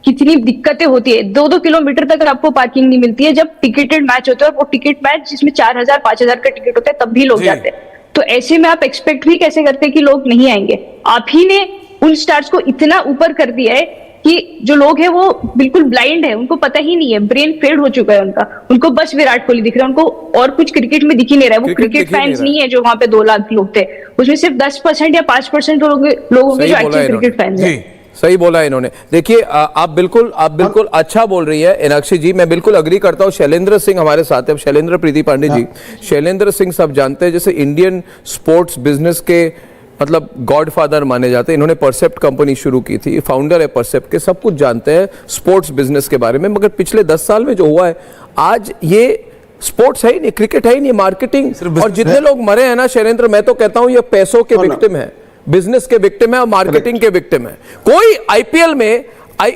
कितनी दिक्कतें होती है, 2-2 किलोमीटर तक आपको पार्किंग नहीं मिलती है जब टिकटेड मैच होता है, और वो टिकट मैच जिसमें 4,000-5,000 का टिकट होता है तब भी लोग जाते हैं। तो ऐसे में आप एक्सपेक्ट भी कैसे करते हैं कि लोग नहीं आएंगे? आप ही ने उन स्टार्स को इतना ऊपर कर दिया है कि जो लोग हैं वो बिल्कुल ब्लाइंड है, उनको पता ही नहीं है, ब्रेन फेड हो चुका है उनका, उनको बस विराट कोहली दिख रहा है, उनको और कुछ क्रिकेट में दिख ही नहीं रहा है। वो क्रिकेट फैंस नहीं है जो वहां पे 2 लाख लोग थे, उसमें सिर्फ 10% या 5% लोग होंगे जो एक्चुअली क्रिकेट फैंस है। सही बोला इन्होंने। देखिए आप बिल्कुल अच्छा बोल रही है इनाक्षी जी, मैं बिल्कुल अग्री करता हूँ। शैलेंद्र सिंह हमारे साथ है, शैलेंद्र प्रीति पांडे जी। शैलेंद्र सिंह सब जानते हैं, जैसे इंडियन स्पोर्ट्स बिजनेस के मतलब गॉडफादर माने जाते हैं। इन्होंने परसेप्ट कंपनी शुरू की थी, फाउंडर है परसेप्ट के, सब कुछ जानते हैं स्पोर्ट्स बिजनेस के बारे में। मगर पिछले 10 साल में जो हुआ है, आज ये स्पोर्ट्स है ही नहीं, क्रिकेट है ही नहीं, मार्केटिंग। और जितने लोग मरे हैं ना शैलेंद्र, मैं तो कहता हूँ ये पैसों के विक्टिम है, बिजनेस के विक्टिम है और मार्केटिंग के विक्टिम है। कोई आईपीएल में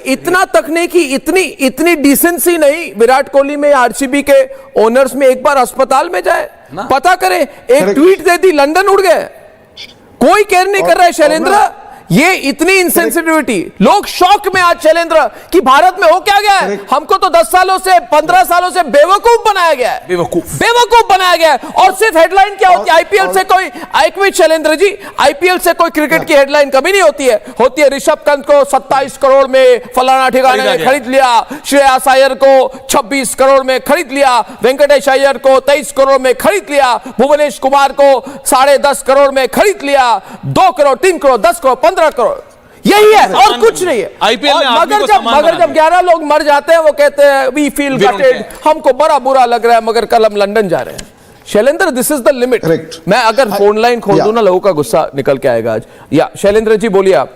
इतना तक नहीं कि इतनी डिसेंसी नहीं विराट कोहली में, आरसीबी के ओनर्स में एक बार अस्पताल में जाए, पता करें। एक ट्वीट दे दी, लंदन उड़ गए, कोई केयर नहीं कर रहा है शैलेंद्र। ये इतनी इंसेंसिटिविटी, लोग शॉक में आज शैलेंद्र कि भारत में हो क्या गया है। हमको तो 10 सालों से 15 सालों से बेवकूफ बनाया गया है, बेवकूफ बनाया गया है। और सिर्फ हेडलाइन क्या होती है आईपीएल से, कोई आईक्विट शैलेंद्र जी, आईपीएल से कोई क्रिकेट की हेडलाइन कभी नहीं होती है। होती है ऋषभ पंत को 27 करोड़ में फलाना ठिकाने में खरीद लिया, श्रेयस अय्यर को 26 करोड़ में खरीद लिया, वेंकटेश अय्यर को 23 करोड़ में खरीद लिया, भुवनेश कुमार को 10.5 करोड़ में खरीद लिया, 2 करोड़ 3 करोड़ 10 करोड़ 15 करोड़, यही है और कुछ नहीं है। आईपीएल में मगर जब 11 लोग मर जाते हैं वो कहते हैं वी फील गटेड, हमको बड़ा बुरा लग रहा है, मगर कल हम लंदन जा रहे हैं। Shailendra, this is the limit. मैं अगर फोन लाइन खोल दूं ना, लोगों का गुस्सा निकल के आएगा आज। या शैलेंद्र जी बोलिए आप।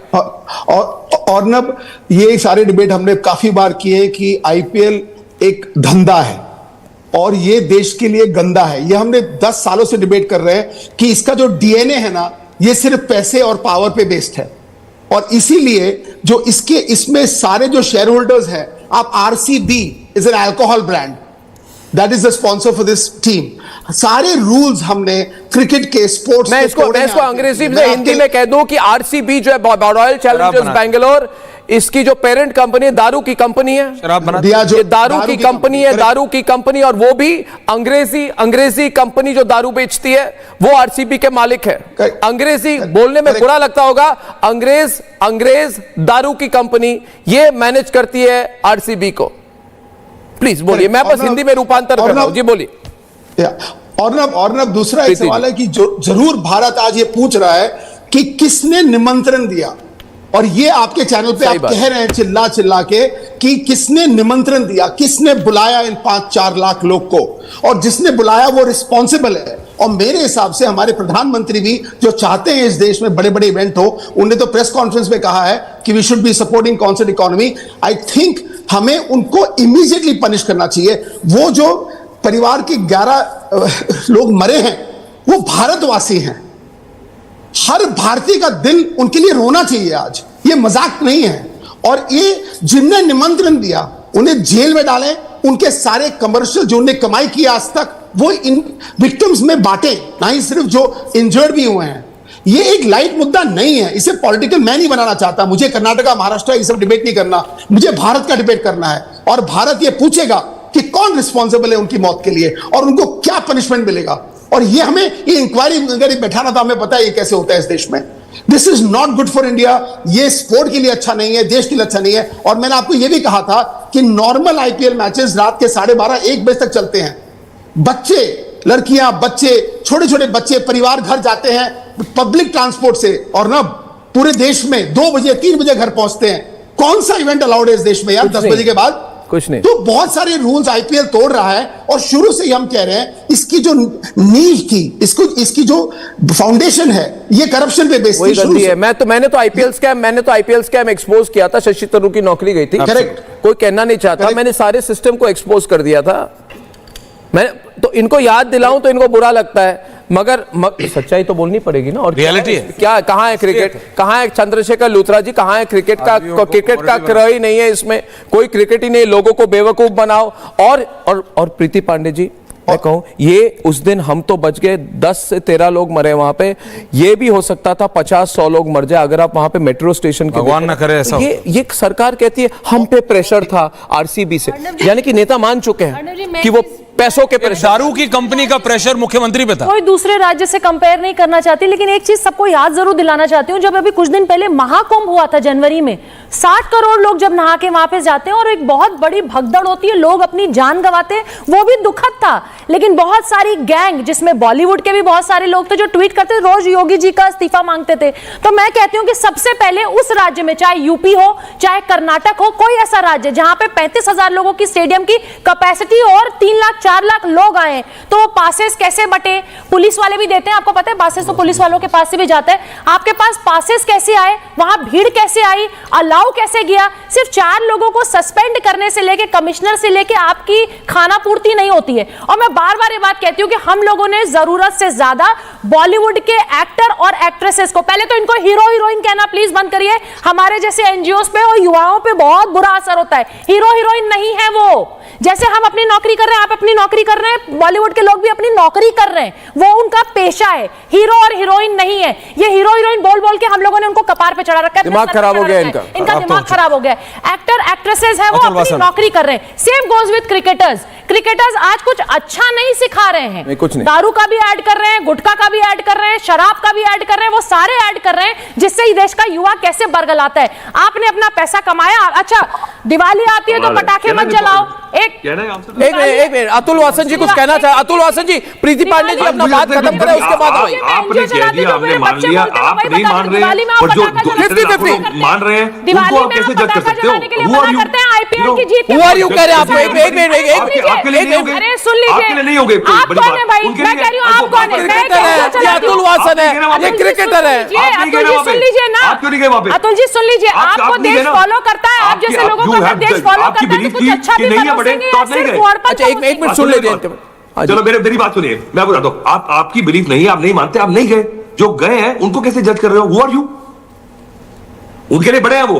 और न ये सारे डिबेट हमने काफी बार किए कि आईपीएल एक धंधा है और ये देश के लिए गंदा है। ये हमने 10 सालों से डिबेट कर रहे हैं कि इसका जो डीएनए है ना, ये सिर्फ पैसे और पावर पे बेस्ड है। और इसीलिए जो इसमें सारे जो शेयर होल्डर्स हैं, आप RCB is an alcohol brand, that is the sponsor for this team. सारे रूल्स हमने क्रिकेट के, स्पोर्ट्स मैं इसको अंग्रेजी में हिंदी में कह दूं कि आरसीबी जो है रॉयल चैलेंजर्स बैंगलोर, इसकी जो पेरेंट कंपनी है दारू की कंपनी है, ये दारू की कंपनी है, दारू की कंपनी। और वो भी अंग्रेजी कंपनी जो दारू बेचती है वो आरसीबी के मालिक है। अंग्रेजी बोलने में बुरा लगता होगा, अंग्रेज दारू की कंपनी ये मैनेज करती है आरसीबी को। प्लीज बोलिए, मैं बस हिंदी में रूपांतर कर रहा हूं जी, बोलिए। और न दूसरा एक सवाल है कि जरूर भारत आज ये पूछ रहा है कि किसने निमंत्रण दिया, और ये आपके चैनल पे आप कह रहे हैं चिल्ला के कि किसने निमंत्रण दिया, किसने बुलाया इन 5-4 लाख लोग को, और जिसने बुलाया वो रिस्पॉन्सिबल है। और मेरे हिसाब से हमारे प्रधानमंत्री भी जो चाहते हैं इस देश में बड़े बड़े इवेंट हो, उन्होंने तो प्रेस कॉन्फ्रेंस में कहा है कि we should be supporting concert economy. I think हमें उनको इमीडिएटली पनिश करना चाहिए। वो जो परिवार के 11 लोग मरे हैं वो भारतवासी हैं, हर भारतीय का दिल उनके लिए रोना चाहिए आज, ये मजाक नहीं है। और ये जिनने निमंत्रण दिया उन्हें जेल में डालें, उनके सारे कमर्शियल जो उन्हें कमाई की आज तक वो इन विक्टिम्स में बांटे, ना ही सिर्फ जो इंजर्ड भी हुए हैं। ये एक लाइट मुद्दा नहीं है, इसे पॉलिटिकल मैं नहीं बनाना चाहता। मुझे कर्नाटका महाराष्ट्र ये सब डिबेट नहीं करना, मुझे भारत का डिबेट करना है। और भारत ये पूछेगा कि कौन रिस्पॉन्सिबल है उनकी मौत के लिए और उनको क्या पनिशमेंट मिलेगा। और ये हमें ये इंक्वायरी अगर बैठाना था, हमें पता है ये कैसे होता है इस देश में। This is not good for India, ये स्पोर्ट के लिए अच्छा नहीं है, देश के लिए अच्छा नहीं है। और मैंने आपको ये भी कहा था कि नॉर्मल आईपीएल मैचेस रात के 12:30-1 बजे तक चलते हैं। बच्चे, लड़कियां, बच्चे, छोटे छोटे बच्चे परिवार घर जाते हैं पब्लिक ट्रांसपोर्ट से, और ना पूरे देश में 2 बजे 3 बजे घर पहुंचते हैं। कौन सा इवेंट अलाउड है इस देश में यार 10 बजे के बाद? कुछ नहीं। तो बहुत सारे रूल्स आईपीएल तोड़ रहा है और शुरू से ही हम कह रहे हैं इसकी जो नींव थी, इसकी जो फाउंडेशन है ये करप्शन पे बेस्ड गंदी है। मैंने तो आईपीएल स्कैम एक्सपोज किया था। शशि थरूर की नौकरी गई थी, करेक्ट, कोई कहना नहीं चाहता। मैंने सारे सिस्टम को एक्सपोज कर दिया था। मैं तो इनको याद दिलाऊं तो इनको बुरा लगता है, मगर सच्चाई तो बोलनी पड़ेगी ना। और रियलिटी है क्या, कहां है क्रिकेट, कहां है चंद्रशेखर लूथरा जी, कहां है क्रिकेट का क्रय ही नहीं है इसमें, कोई क्रिकेट ही नहीं। लोगों को बेवकूफ बनाओ। और प्रीति पांडे जी, मैं कहूं ये उस दिन हम तो बच गए, 10 से 13 लोग मरे वहां पे। ये भी हो सकता था 50-100 लोग मर जाए अगर आप वहां पे मेट्रो स्टेशन के, भगवान ना करे ऐसा। ये सरकार कहती है हम पे प्रेशर था आरसीबी से, यानी कि नेता मान चुके हैं कि वो पैसों के प्रेशर, दारू की कंपनी का प्रेशर मुख्यमंत्री पे था। कोई दूसरे राज्य से कंपेयर नहीं करना चाहती, लेकिन एक चीज सबको याद जरूर दिलाना चाहती हूँ। जब अभी कुछ दिन पहले महाकुंभ हुआ था जनवरी में, 60 करोड़ लोग जब नहा के वहां पे जाते हैं और एक बहुत बड़ी भगदड़ होती है, लोग अपनी जान गंवाते हैं, वो भी दुखद था। लेकिन बहुत सारी गैंग, जिसमें बॉलीवुड के भी बहुत सारे लोग थे जो ट्वीट करते रोज योगी जी का इस्तीफा मांगते थे। तो मैं कहती हूँ कि सबसे पहले उस राज्य में, चाहे यूपी हो चाहे कर्नाटक हो, कोई ऐसा राज्य जहां पे 35,000 लोगों की स्टेडियम की कैपेसिटी और 3 लाख 4 लाख लोग आए, तो वो पासेस कैसे बटे? पुलिस वाले भी देते हैं, आपको पता है पासेस तो पुलिस वालों के पास से भी जाता है। आपके पास पासेस कैसे आए, वहां भीड़ कैसे आई, अलाउ कैसे गया? सिर्फ 4 लोगों को सस्पेंड करने से लेके कमिश्नर से लेके आपकी खाना पूर्ति नहीं होती है। और मैं बार बार ये बात कहती हूँ कि हम लोगों ने जरूरत से ज्यादा बॉलीवुड के एक्टर और एक्ट्रेसेस को, पहले तो इनको हीरो हीरोइन कहना प्लीज बंद करिए। हमारे जैसे एनजीओस पे और युवाओं पे बहुत बुरा असर होता है। हीरो हीरोइन नहीं है वो। जैसे हम अपनी नौकरी कर रहे हैं, आप अपनी नौकरी कर रहे हैं, बॉलीवुड के लोग भी अपनी नौकरी कर रहे हैं, वो उनका पेशा है, हीरो और हीरोइन नहीं है। ये हीरो हीरोइन बोल बोल के हम लोगों ने उनको कपार पे चढ़ा रखा है, दिमाग खराब हो गया इनका दिमाग खराब हो गया। एक्टर एक्ट्रेसेस है वो अपनी नौकरी कर रहे हैं। सेम गोज विद क्रिकेटर्स आज कुछ अच्छा नहीं सिखा रहे हैं, कुछ नहीं। दारू का भी ऐड कर रहे हैं, गुटखा का भी ऐड कर रहे हैं, शराब का भी ऐड कर रहे हैं, वो सारे ऐड कर रहे हैं जिससे ही देश का युवा कैसे बरगलाता है। आपने अपना पैसा कमाया, अच्छा दिवाली आती है तो पटाखे मत जलाओ। एक मिनट, अतुल वासन जी कुछ कहना चाहे। अतुल वासन जी, प्रीति पांडे जी अपना बात खत्म करें, उसके बाद आपने कह दिया, हमने मान लिया, आप नहीं मान रहे, और जो मान रहे हैं उनको आप कैसे जज कर सकते हो? आईपीएल की जीत कह रहे हैं आप? आपके लिए नहीं होंगे, अरे सुन लीजिए, आपके लिए नहीं होंगे। आप कौन है भाई? मैं कह रही हूँ आप कौन है? अतुल वासन है, ये क्रिकेटर है। अतुल जी सुन लीजिए ना, आप क्यों नहीं गए वहां पे? अतुल जी सुन लीजिए, आपको देश फॉलो करता है, आप जैसे लोगों को अगर देश फॉलो करता है तो कुछ अच्छा भी करोगे। अच्छा एक मिनट सुन लीजिए, चलो मेरी बात सुनिए, मैं बताता हूँ। आपकी बिलीफ नहीं है, आप नहीं मानते, आप नहीं गए। जो गए हैं उनको कैसे जज कर रहे हो? Who are you? उनके लिए बड़े हैं वो।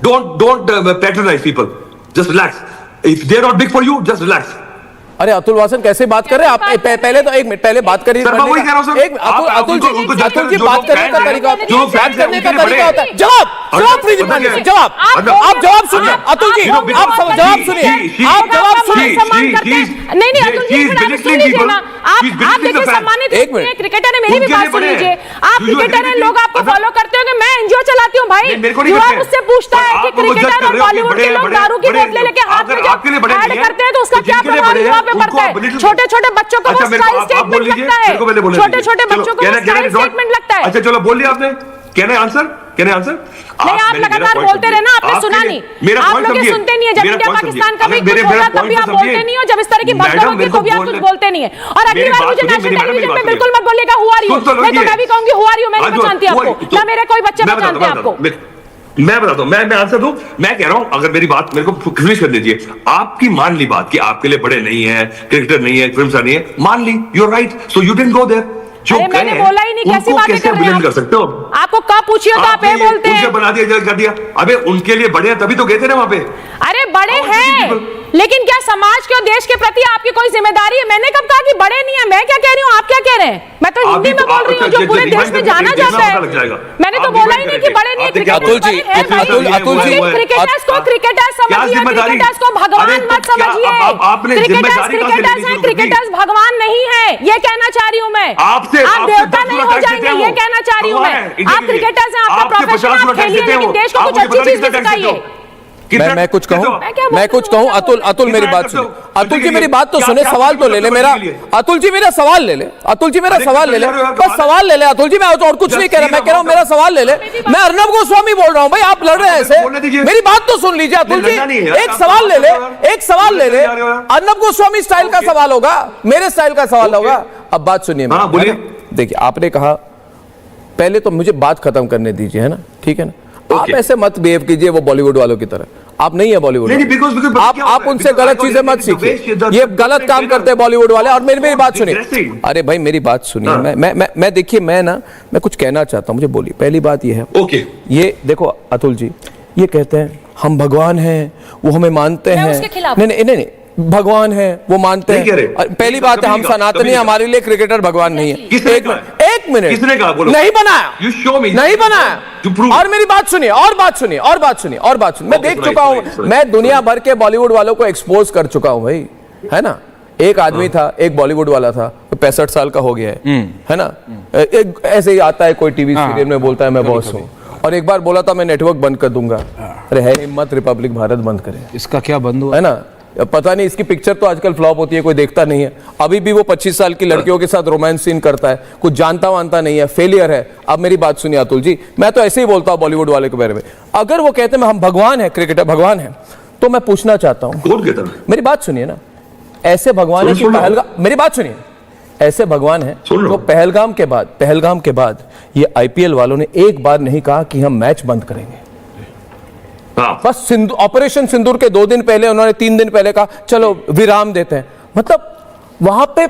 Don't patronize people. Just relax. If they're not big for you, just relax. अरे अतुल वासन कैसे बात कर रहे हैं आप? पहले तो एक मिनट पहले बात करिए। अतुल जी बात करने का तरीका, बात करने का तरीका होता है। जवाब प्रीति पांडे, जवाब आप जवाब सुनिए। अतुल जी आप जवाब सुनिए, आप जवाब सुनिए। नहीं अतुल जी सुन लीजिए ना, आप देखिए सम्मानित क्रिकेटर है, मेरी भी बात सुन लीजिए। आप क्रिकेटर हैं, लोग आपको फॉलो करते होंगे, मैं एनजीओ चलाती हूँ भाई। युवा मुझसे पूछता है कि क्रिकेटर और बॉलीवुड के लोग दारू की बोतलें लेके हाथ में जब ऐड करते हैं तो उसका क्या प्रभाव पे पड़ता है? छोटे छोटे बच्चों को वो स्टाइल स्टेटमेंट लगता है, छोटे छोटे बच्चों को स्टाइल स्टेटमेंट लगता है। अच्छा चलो बोल लिया आपने, कहने आंसर नहीं, आप लगातार बोलते रहे ना, आपने सुना नहीं, आप लोग ये सुनते नहीं है। जब इंडिया पाकिस्तान का भी कुछ होता तब भी आप बोलते नहीं हो, जब इस तरह की भगदड़ होती तो भी आप कुछ बोलते नहीं है। और अगली बार मुझे नेशनल टेलीविजन पे बिल्कुल मत बोलिएगा हू आर यू, मैं भी कहूंगी हू आर यू, मैं नहीं पहचानती आपको, ना मेरे कोई बच्चे पहचानते हैं आपको। मैं बताता हूं, मैं आंसर दूं। मैं कह रहा हूं, अगर मेरी बात मेरे को फिनिश कर दीजिए। आपकी मान ली बात कि आपके लिए बड़े नहीं है, क्रिकेटर नहीं है, फिल्म नहीं है, मान ली, you are right, so you didn't go there. मैंने बोला ही नहीं, कैसी बातें कर रहे हैं कर सकते हो? आपको कब पूछिए तो आप ये बोलते हैं बना दिया, कर दिया। अबे उनके लिए बड़े हैं तभी तो गए थे ना वहां पे। अरे बड़े हैं, लेकिन क्या समाज के और देश के प्रति आपकी कोई जिम्मेदारी है? मैंने कब कहा कि बड़े नहीं है? मैं क्या कह रही हूँ, आप क्या कह रहे हैं? मैं तो हिंदी में बोल रही हूँ, जो पूरे देश में जाना जाता है। मैंने तो बोला ही नहीं कि बड़े नहीं है। क्रिकेटर्स को क्रिकेटर्स समझिए, क्रिकेटर्स को भगवान मत समझिए। क्रिकेटर्स भगवान नहीं है, ये कहना चाह रही हूँ मैं। आप देवता नहीं हो जाएंगे, ये कहना चाह रही हूँ मैं। आप क्रिकेटर्स हैं, आपका प्रोफेशन, आप खेलिए, लेकिन देश को कुछ अच्छी चीज सिखाइए। मैं कुछ कहूं, मैं कुछ कहूं। अतुल मेरी बात सुनिए। अतुल जी मेरी बात तो सुने, सवाल तो ले ले मेरा। अतुल जी मेरा सवाल ले ले, अतुल जी मेरा सवाल ले ले, बस सवाल ले ले अतुल जी। मैं और कुछ नहीं कह रहा, मैं कह रहा हूं मेरा सवाल ले ले। मैं अर्नब गोस्वामी बोल रहा हूं भाई, आप लड़ रहे हैं ऐसे। मेरी बात तो सुन लीजिए अतुल जी, एक सवाल ले ले, एक सवाल ले ले। अर्नब गोस्वामी स्टाइल का सवाल होगा, मेरे स्टाइल का सवाल होगा। अब बात सुनिए, देखिए आपने कहा, पहले तो मुझे बात खत्म करने दीजिए, है ना, ठीक है ना। आप ऐसे मत बिहेव कीजिए वो बॉलीवुड वालों की तरह, आप नहीं है बॉलीवुड। आप उनसे गलत चीजें मत सीखिए, ये गलत काम करते हैं बॉलीवुड वाले। और मेरी बात सुनिए, अरे भाई मेरी बात सुनिए। मैं देखिए, मैं कुछ कहना चाहता हूं, मुझे बोलिए। पहली बात ये है, ये देखो अतुल जी, ये कहते हैं हम भगवान हैं, वो हमें मानते हैं। नहीं, भगवान है वो मानते हैं। पहली बात है, हम सनातनी, हमारे लिए क्रिकेटर भगवान नहीं है। एक मिनट, किसने कहा? बोलो। नहीं बनाया, You show me. नहीं बनाया। और मेरी बात सुनिए, और बात सुनिए। मैं देख चुका हूं, मैं दुनिया भर के बॉलीवुड वालों को एक्सपोज कर चुका हूं भाई, है ना। एक आदमी था, एक बॉलीवुड वाला था, 65 साल का हो गया है ना। ऐसे ही आता है कोई टीवी सीरियल में, बोलता है मैं बॉस हूं, और एक बार बोला था मैं नेटवर्क बंद कर दूंगा। अरे है हिम्मत रिपब्लिक भारत बंद करे, इसका क्या बंद हुआ, है ना। पता नहीं, इसकी पिक्चर तो आजकल फ्लॉप होती है, कोई देखता नहीं है। अभी भी वो 25 साल की लड़कियों के साथ रोमांस सीन करता है, कुछ जानता वानता नहीं है, फेलियर है। अब मेरी बात सुनिए अतुल जी, मैं तो ऐसे ही बोलता हूं बॉलीवुड वाले के बारे में। अगर वो कहते हैं हम भगवान है, क्रिकेटर भगवान है, तो मैं पूछना चाहता हूं, मेरी बात सुनिए ना, ऐसे भगवान है कि पहलगाम, मेरी बात सुनिए, ऐसे भगवान है तो पहलगाम के बाद ये आईपीएल वालों ने एक बार नहीं कहा कि हम मैच बंद करेंगे। बस ऑपरेशन सिंदूर के 2 दिन पहले उन्होंने, 3 दिन पहले कहा चलो विराम देते हैं। मतलब वहां पे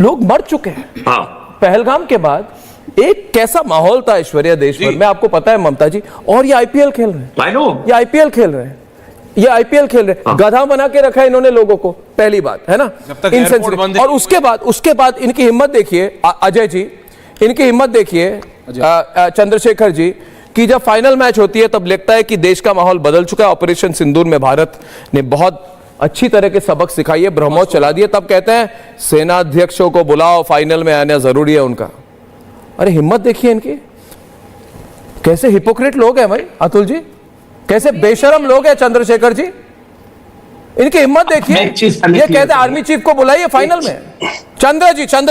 लोग मर चुके हैं। पहलगाम के बाद एक कैसा माहौल था ऐश्वर्या देश भर में, आपको पता है ममता जी। और ये आईपीएल खेल रहे हैं, ये आईपीएल खेल रहे हैं, गधा बना के रखा है इन्होंने लोगों को, पहली बात है ना। और उसके बाद इनकी हिम्मत देखिए अजय जी, इनकी हिम्मत देखिए चंद्रशेखर जी, कि जब फाइनल मैच होती है तब लगता है कि देश का माहौल बदल चुका है। ऑपरेशन सिंदूर में भारत ने बहुत अच्छी तरह के सबक सिखाई है, ब्रह्मोस चला दिए, तब कहते हैं सेनाध्यक्षों को बुलाओ, फाइनल में आना जरूरी है उनका। अरे हिम्मत देखिए इनकी, कैसे हिपोक्रेट लोग हैं भाई अतुल जी, कैसे बेशरम लोग हैं चंद्रशेखर जी। इनकी हिम्मत देखिए, ये कहते हैं आर्मी चीफ को बुलाइए फाइनल में। चंद्र लूथरा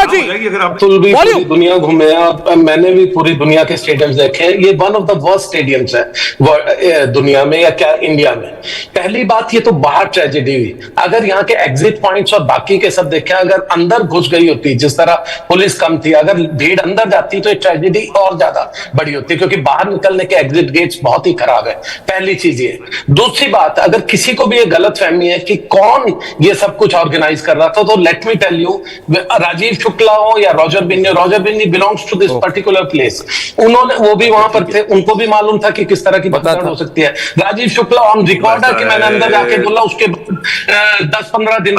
जी, पूरी दुनिया घूमे, मैंने भी पूरी दुनिया के स्टेडियम्स देखे हैं। ये one of the worst stadiums है दुनिया में, या क्या इंडिया में। पहली बात, ये तो बाहर ट्रेजेडी हुई। अगर यहाँ के एग्जिट पॉइंट्स और बाकी के सब देखें, अगर अंदर घुस गई होती, जिस तरह पुलिस कम थी, अगर भीड़ अंदर जाती तो ये ट्रेजेडी और ज्यादा बड़ी होती, क्योंकि बाहर निकलने के एग्जिट गेट्स बहुत ही खराब है। पहली चीज ये। दूसरी बात, अगर किसी को भी ये गलत फहमी है कि कौन ये सब कुछ ऑर्गेनाइज कर रहा था, तो let me tell you, Rajiv Shukla हो या Roger Binny belongs to this particular place. उन्होंने, वो भी वहां पर थे, उनको भी मालूम था कि किस तरह की भगदड़ हो सकती है। राजीव शुक्ला ऑन रिकॉर्ड है कि मैंने अंदर जाके बोला, उसके 10-15 दिन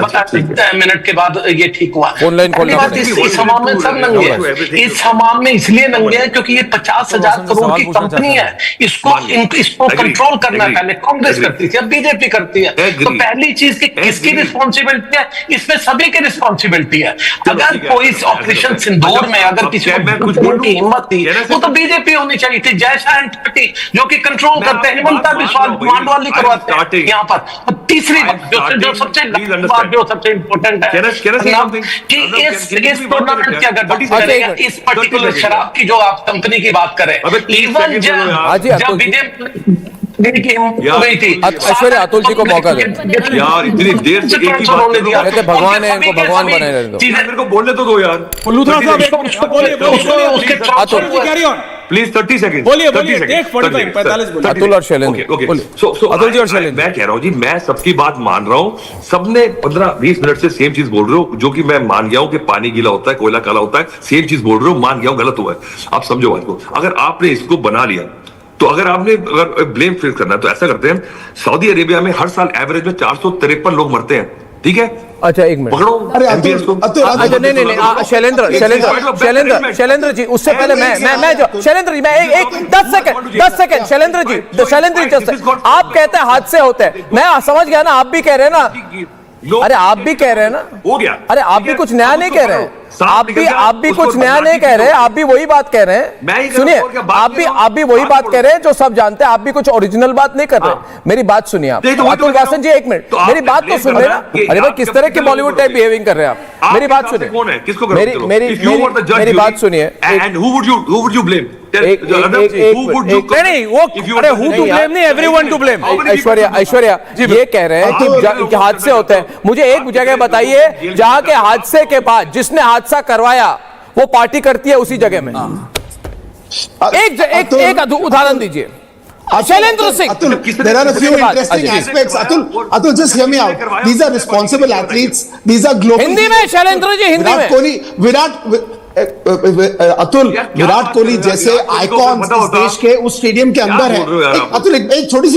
मिनट के बाद ये ठीक हुआ। इस हमाम में सब नंगे हैं। इस हमाम में इसलिए नंगे हैं क्योंकि ये 50,000 करोड़ की कंपनी है। इसको कंट्रोल करना पहले कांग्रेस करती थी, अब बीजेपी करती है। तो पहली चीज कि किसकी रिस्पॉन्सिबिलिटी है, इसमें सभी की रिस्पॉन्सिबिलिटी है। अगर कोई ऑपरेशन सिंदूर में अगर किसी को की हिम्मत थी, वो तो बीजेपी होनी चाहिए थी। जयशा एंड पार्टी जो कि कंट्रोल करते हैं, हिमंता बिस्वाल मांडवाली करवाते हैं यहाँ पर। तीसरी बात जो सबसे इम्पोर्टेंट है कि इस टूर्नामेंट की अगर इस पर्टिकुलर शराब की जो आप कंपनी की बात करें, इवन जब ऐश्वर्या अतुल जी को मौका दे यार, इतनी देर से एक ही बात कहते भगवान है, इनको भगवान बनाए रहने दो। मेरे को बोलने तो दो यार। प्लीज 30 सेकंड बोलिए। अतुल और शैलेंद्र, अतुल जी और शैलेंद्र, मैं कह रहा हूँ जी, मैं सबकी बात मान रहा हूँ। सबने 15-20 मिनट से सेम चीज बोल रहे हो, जो कि मैं मान गया हूँ कि पानी गीला होता है, कोयला काला होता है। सेम चीज बोल रहे हो, मान गया हूँ, गलत हुआ है। आप समझो बात को। अगर आपने इसको बना लिया, तो अगर आपने ब्लेम फिर करना है तो ऐसा करते हैं, सऊदी अरेबिया में हर साल एवरेज में 453 लोग मरते हैं, ठीक है। अच्छा एक मिनट पकड़ो एमबीएस को। अच्छा नहीं शैलेंद्र जी, उससे पहले मैं शैलेंद्र जी, मैं एक 10 सेकंड शैलेंद्र जी, आप कहते हैं हादसे होते हैं, मैं समझ गया ना, आप भी कह रहे हैं ना। अरे आप भी कह रहे हैं ना, हो गया। अरे आप भी कुछ नया नहीं कह रहे हैं। आप भी कुछ नया नहीं कह रहे, आप भी वही बात कह रहे हैं। सुनिए, आप भी वही बात कह रहे हैं जो सब जानते हैं, आप भी कुछ ओरिजिनल बात नहीं कर रहे। मेरी बात सुनिए आप, अतुल वासन जी, एक मिनट, मेरी बात तो सुन लेना। अरे भाई, किस तरह की बॉलीवुड टाइप बिहेविंग कर रहे हैं आप? मेरी बात सुनिए, मेरी बात सुनिए। ऐश्वर्या ये कह रहे हैं कि हादसे होते हैं। मुझे एक जगह बताइए जहां के हादसे के बाद जिसने हादसा करवाया वो पार्टी करती है उसी जगह में। एक उदाहरण दीजिए। Shailendra Singh, there are a few interesting aspects. Atul, just hear me out. These are responsible athletes. These are global. Hindi में शैलेंद्र जी, हिंदी में। अतुल, विराट कोहली जैसे आइकॉन इस देश के उस स्टेडियम के अंदर है। अतुल, एक छोटी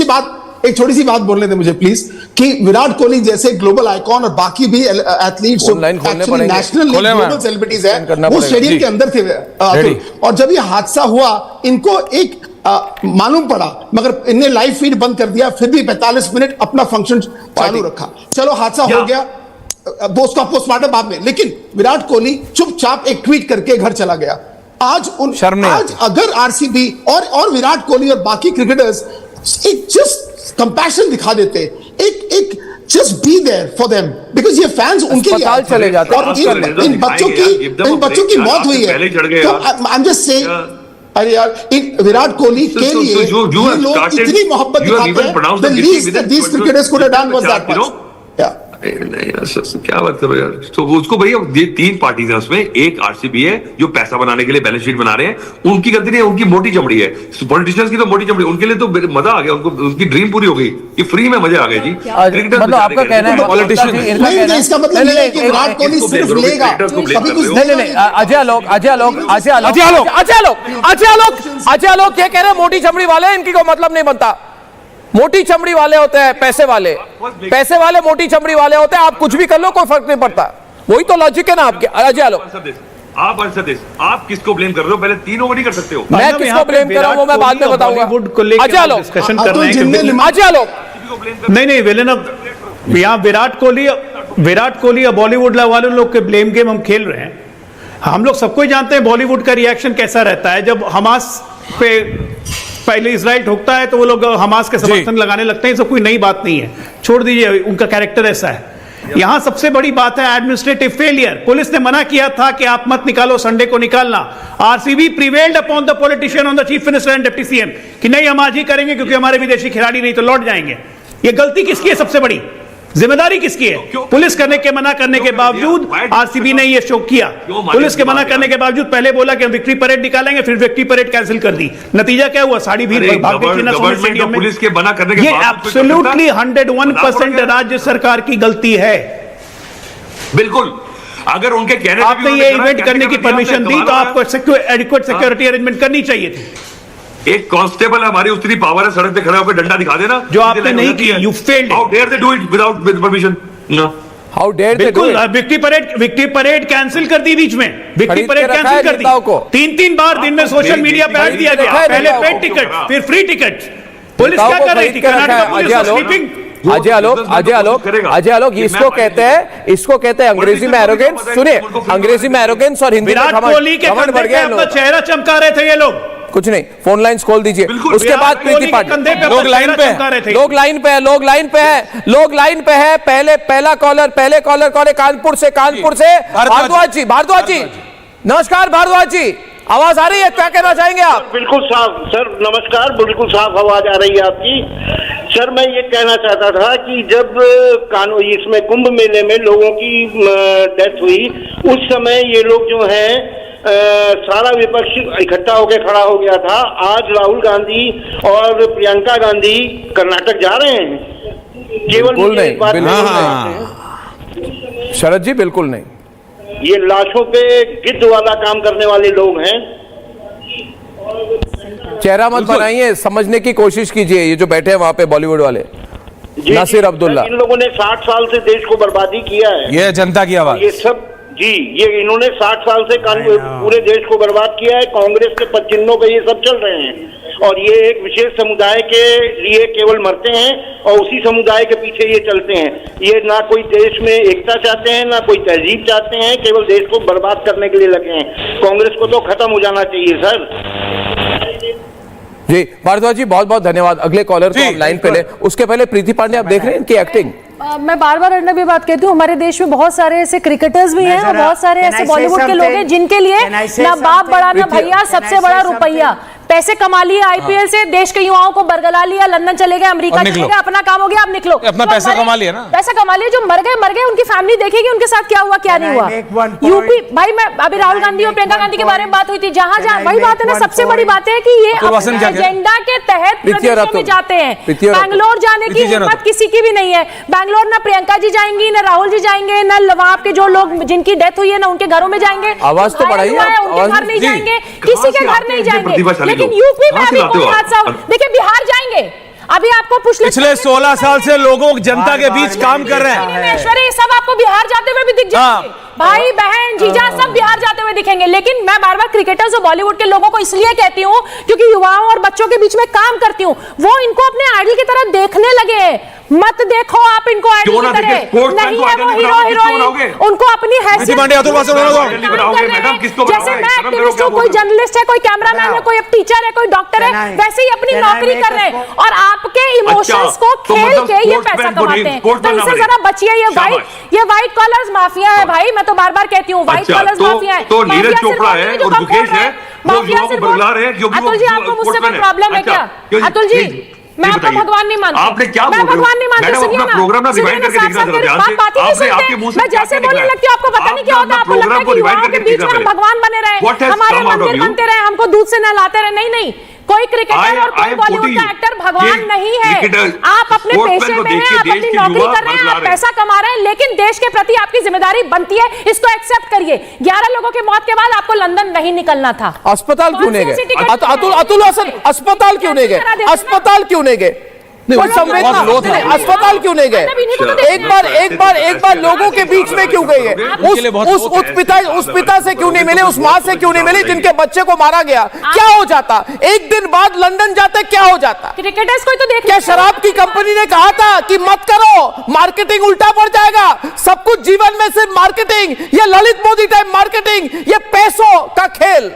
सी बात बोलने दे मुझे प्लीज, कि विराट कोहली जैसे ग्लोबल आइकॉन और बाकी भी एथलीट्स जो एक्चुअली नेशनल ग्लोबल सेलिब्रिटीज हैं वो स्टेडियम के अंदर थे अतुल। और जब ये हादसा हुआ, इनको एक मालूम पड़ा, मगर इनने लाइव फीड बंद कर दिया, फिर भी 45 मिनट अपना फंक्शन चालू रखा। चलो, हादसा हो गया, उसका पोस्टमार्टम बाद में, लेकिन विराट कोहली चुपचाप एक ट्वीट करके घर चला गया। आज अगर आरसीबी और विराट कोहली और बाकी क्रिकेटर्स एक जस्ट कंपैशन दिखा देते, एक just be there for them, because ये फैंस उनके लिए चले जाते हैं। और इन बच्चों की मौत हुई है, तो आई एम जस्ट सेइंग, अरे यार, विराट कोहली के लिए ये लोग इतनी मोहब्बत दिखाते हैं, the least that these cricketers could have done was that much. क्या बात करो यार। तो उसको भैया, ये 3 पार्टीज है, उसमें एक आरसीबी है जो पैसा बनाने के लिए बैलेंस शीट बना रहे हैं, उनकी गलती नहीं है, उनकी मोटी चमड़ी है। पॉलिटिशियंस की तो मोटी चमड़ी, उनके लिए तो मजा आ गया, उनको उनकी ड्रीम पूरी हो गई कि फ्री में मजे आ गए जी। मतलब आपका कहना है पॉलिटिशियन, इसका मतलब ये है कि विराट कोहली सिर्फ लेगा, कभी कुछ नहीं। अजय आलोक ये कह रहे हैं मोटी चमड़ी वाले, इनकी कोई मतलब नहीं बनता। मोटी चमड़ी वाले होते हैं पैसे वाले मोटी चमड़ी वाले होते हैं। आप कुछ भी कर लो, कोई फर्क नहीं पड़ता। वही तो लॉजिक है ना आपके। अजय आलोक, आप किसको ब्लेम कर रहे हो? पहले तीनों को नहीं कर सकते हो। मैं किसको ब्लेम कर रहा हूं वो मैं बाद में बताऊंगा। अजय आलोक, नहीं विलेन, यहाँ विराट कोहली या बॉलीवुड वाले लोग के ब्लेम गेम हम खेल रहे हैं। हम लोग सबको जानते हैं बॉलीवुड का रिएक्शन कैसा रहता है। जब हमास पे पहले इजराइल ठोकता है तो वो लोग हमास के समर्थन लगाने लगते हैं। सब कोई नई बात नहीं है, छोड़ दीजिए, उनका कैरेक्टर ऐसा है। यहां सबसे बड़ी बात है एडमिनिस्ट्रेटिव फेलियर। पुलिस ने मना किया था कि आप मत निकालो, संडे को निकालना। RCB prevailed upon the politician on the chief minister and deputy CM कि नहीं, हम आज ही करेंगे क्योंकि हमारे विदेशी खिलाड़ी नहीं तो लौट जाएंगे। ये गलती किसकी है? सबसे बड़ी जिम्मेदारी किसकी है? पुलिस करने के मना करने के बावजूद आरसीबी ने ये शो किया। पुलिस के मना करने के बावजूद पहले बोला कि हम विक्ट्री परेड निकालेंगे, फिर विक्ट्री परेड कैंसिल कर दी। नतीजा क्या हुआ? साड़ी भीड़ भाग गई थी ना स्टेडियम में। पुलिस के मना करने के ये एब्सोल्युटली 101% राज्य सरकार की गलती है। बिल्कुल, अगर उनके कहने आपने ये इवेंट करने की परमिशन दी तो आपको एडिक्वेट सिक्योरिटी अरेंजमेंट करनी चाहिए थी। एक कांस्टेबल हमारी उतनी पावर है, सड़क पे खड़ा होकर डंडा दिखा देना, जो आपने नहीं किया। You failed. How dare they do it without permission? No, how dare they do it. Victory parade cancel कर दी बीच में। विक्ट्री परेड कैंसिल कर दी। 3 बार दिन में सोशल मीडिया पे ऐड दिया गया। पहले पेड टिकट, फिर फ्री टिकट। पुलिस क्या कर रही थी? Karnataka police sleeping. अजय आलोक, इसको कहते हैं अंग्रेजी में एरोगेंस। सुनिए, अंग्रेजी में एरोगेंस और हिंदी में विराट कोहली के कंधे पे अपना चेहरा चमका रहे थे ये लोग। कुछ नहीं, फोन लाइन्स खोल दीजिए। उसके बाद प्रीति पाटिल, लोग लाइन पे है। पहले कॉलर कौन है? कानपुर से भारद्वाज जी। नमस्कार भारद्वाज जी, आवाज आ रही है? क्या कहना चाहेंगे आप? बिल्कुल साफ सर, नमस्कार। बिल्कुल साफ आवाज आ रही है आपकी। सर, मैं ये कहना चाहता था कि जब इसमें कुंभ मेले में लोगों की डेथ हुई, उस समय ये लोग जो हैं सारा विपक्ष इकट्ठा होकर खड़ा हो गया था। आज राहुल गांधी और प्रियंका गांधी कर्नाटक जा रहे हैं। केवल शरद जी, बिल्कुल नहीं। ये लाशों पे गिद्ध वाला काम करने वाले लोग हैं। चेहरा मत बनाइए, समझने की कोशिश कीजिए। ये जो बैठे हैं वहां पे बॉलीवुड वाले, नासिर अब्दुल्ला, इन लोगों ने 60 साल से देश को बर्बादी किया है। ये जनता की आवाज। ये सब जी, ये इन्होंने 60 साल से पूरे देश को बर्बाद किया है। कांग्रेस के पदचिन्हों पे ये सब चल रहे हैं और ये एक विशेष समुदाय के लिए केवल मरते हैं और उसी समुदाय के पीछे ये चलते हैं। ये ना कोई देश में एकता चाहते हैं, ना कोई तहजीब चाहते हैं, केवल देश को बर्बाद करने के लिए लगे हैं। कांग्रेस को तो खत्म हो जाना चाहिए सर। जी भारद्वाज जी, बहुत बहुत धन्यवाद। अगले कॉलर को लाइन पे ले, उसके पहले प्रीति पांडे, आप देख रहे हैं इनकी एक्टिंग। मैं बार बार अर्नब ये बात कहती हूँ, हमारे देश में बहुत सारे ऐसे क्रिकेटर्स भी हैं और बहुत सारे ऐसे बॉलीवुड के लोग हैं जिनके लिए ना बाप बड़ा ना भैया, सबसे बड़ा रुपया। पैसे कमा लिए आईपीएल से, देश के युवाओं को बरगला लिया, लंदन चले गए, अमेरिका चले गए, अपना काम हो गया, अब निकलो। अपना पैसा कमा लिया ना, पैसा कमा लिया। जो मर गए, उनकी फैमिली देखेगी उनके साथ क्या हुआ क्या नहीं हुआ। यूपी भाई, मैं अभी राहुल गांधी और प्रियंका गांधी के बारे में बात हुई थी, जहां वही बात है ना, सबसे बड़ी बात है कि ये एजेंडा के तहत प्रदेशों में जाते हैं। बैंगलोर जाने की हिम्मत किसी की भी नहीं है। बैंगलोर ना प्रियंका जी जाएंगी, ना राहुल जी जाएंगे, ना वहां के जो लोग जिनकी डेथ हुई है ना उनके घरों में जाएंगे। आवाज तो बढ़ाइए, उनके घर नहीं जाएंगे, किसी के घर नहीं जाएंगे। लेकिन यूपी में कोई हादसा, देखिए बिहार जाएंगे, अभी आपको पिछले 16 साल से लोगों जनता के बीच काम कर रहे हैं। ऐश्वर्या सब आपको बिहार जाते हुए भी दिख जाएंगे, भाई बहन जीजा सब बिहार जाते हुए दिखेंगे। लेकिन मैं बार बार क्रिकेटर्स और बॉलीवुड के लोगों को इसलिए कहती हूँ क्योंकि युवाओं और बच्चों के बीच में काम करती हूँ, वो इनको अपने आइडल की तरह देखने लगे हैं। मत देखो आप इनको आइडल की तरह, नहीं है वो हीरो हीरोइन, उनको अपनी हैसियत, जैसे मैं एक्टिविस्ट हूँ, कोई जर्नलिस्ट है, कोई कैमरामैन है, कोई टीचर है, कोई डॉक्टर है, वैसे ही अपनी नौकरी कर रहे हैं और आपके इमोशंस को खेल के ये पैसा कमाते हैं। तो इनसे जरा बचिए। ये व्हाइट कॉलर्स माफिया है भाई, मैं तो बार बार कहती हूँ व्हाइट कॉलर्स माफिया है। तो नीरज चोपड़ा है और मुकेश है, वो युवाओं को बरगला रहे हैं क्योंकि अतुल जी आपको मुझसे कोई प्रॉब्लम है क्या? अतुल जी मैं आपको भगवान नहीं मानती, आपने क्या मैं भगवान नहीं मानती। अपना प्रोग्राम ना रिवाइंड करके देखना जरा ध्यान से। आपके मुंह से मैं जैसे बोलने लगती हूँ आपको पता नहीं क्या होता है, आपको लगता है कि युवाओं के बीच में हम भगवान बने रहे, हमारे मंदिर बनते रहे, हमको दूध से नहलाते रहे। नहीं, कोई क्रिकेटर और कोई बॉलीवुड का एक्टर भगवान नहीं है। आप अपने पेशे में हैं, आप अपनी नौकरी कर रहे हैं, आप पैसा कमा रहे हैं, लेकिन देश के प्रति आपकी जिम्मेदारी बनती है, इसको एक्सेप्ट करिए। 11 लोगों की मौत के बाद आपको लंदन नहीं निकलना था। अस्पताल क्यों नहीं गए? अतुल हसन अस्पताल क्यों नहीं गए? अस्पताल क्यों नहीं गए? अस्पताल क्यों नहीं गए? एक बार लोगों के बीच में क्यों गए? उस पिता से क्यों नहीं मिले? उस माँ से क्यों नहीं मिले जिनके बच्चे को मारा गया? क्या हो जाता? एक दिन बाद लंदन जाते क्या हो जाता? क्रिकेटर्स को तो देख, क्या शराब की कंपनी ने कहा था कि मत करो, मार्केटिंग उल्टा पड़ जाएगा? सब कुछ जीवन में सिर्फ मार्केटिंग, ये ललित मोदी टाइप मार्केटिंग, ये पैसों का खेल,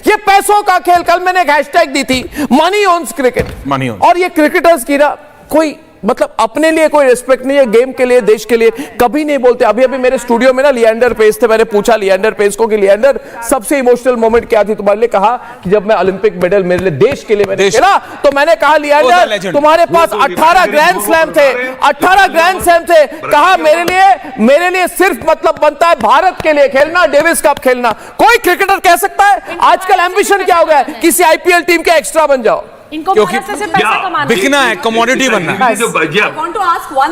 ये पैसों का खेल। कल मैंने एक हैशटैग दी थी, money owns cricket, money owns. और ये क्रिकेटर्स की ना कोई मतलब अपने लिए कोई रिस्पेक्ट नहीं है, गेम के लिए, देश के लिए कभी नहीं बोलते। अभी मेरे स्टूडियो में ना लिएंडर पेस थे, मैंने पूछा लिएंडर पेस को कि लिएंडर सबसे इमोशनल मोमेंट क्या थी तुम्हारे लिए? कहा कि जब मैं ओलंपिक मेडल मेरे लिए देश के लिए मैंने खेला, तो मैंने कहा लिएंडर तुम्हारे पास 18 ग्रैंड स्लैम थे, 18 ग्रैंड स्लैम थे। कहा मेरे लिए सिर्फ मतलब बनता है भारत के लिए खेलना, डेविस कप खेलना। कोई क्रिकेटर कह सकता है? आजकल एम्बिशन क्या हो गया है? किसी आईपीएल टीम के एक्स्ट्रा बन जाओ, इनको भारत से पैसा कमाना है, बिकना है, कमोडिटी बनना है,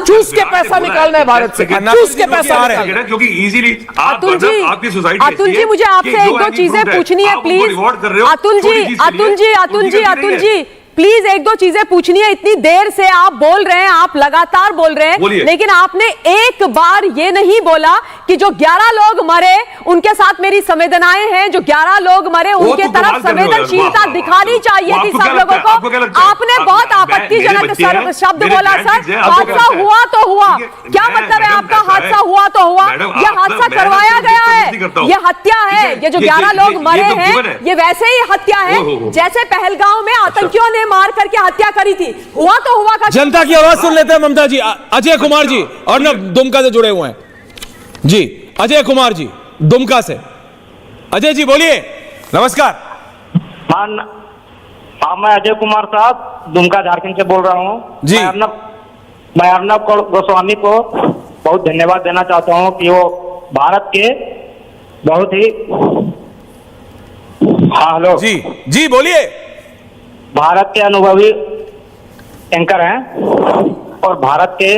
चूस के पैसा निकालना है भारत से, चूस के पैसा निकालना है। क्योंकि इजीली आपकी सोसाइटी, अतुल जी मुझे आपसे एक दो चीजें पूछनी है प्लीज। अतुल जी प्लीज एक दो चीजें पूछनी है। इतनी देर से आप बोल रहे हैं, आप लगातार बोल रहे हैं, लेकिन आपने एक बार ये नहीं बोला कि जो 11 लोग मरे उनके साथ मेरी संवेदनाएं हैं, जो 11 लोग मरे उनके तरफ संवेदनशीलता दिखानी चाहिए थी सब लोगों को। आपने बहुत आपत्तिजनक शब्द बोला सर। हादसा हुआ तो हुआ, क्या मतलब है आपका? हादसा हुआ तो हुआ, यह हादसा करवाया गया है, यह हत्या है। ये जो 11 लोग मरे हैं ये वैसे ही हत्या है जैसे पहलगांव में आतंकियों ने मार करके हत्या करी थी। हुआ तो हुआ का जनता की आवाज सुन लेते हैं ममता जी। अजय कुमार जी और न दुमका से जुड़े हुए हैं जी, अजय कुमार जी दुमका से। अजय जी बोलिए, नमस्कार। हाँ, मैं अजय कुमार साहब दुमका झारखंड से बोल रहा हूँ जी। मैं अर्नब गोस्वामी को बहुत धन्यवाद देना चाहता हूँ कि वो भारत के बहुत ही, हाँ हेलो जी बोलिए, भारत के अनुभवी एंकर हैं और भारत के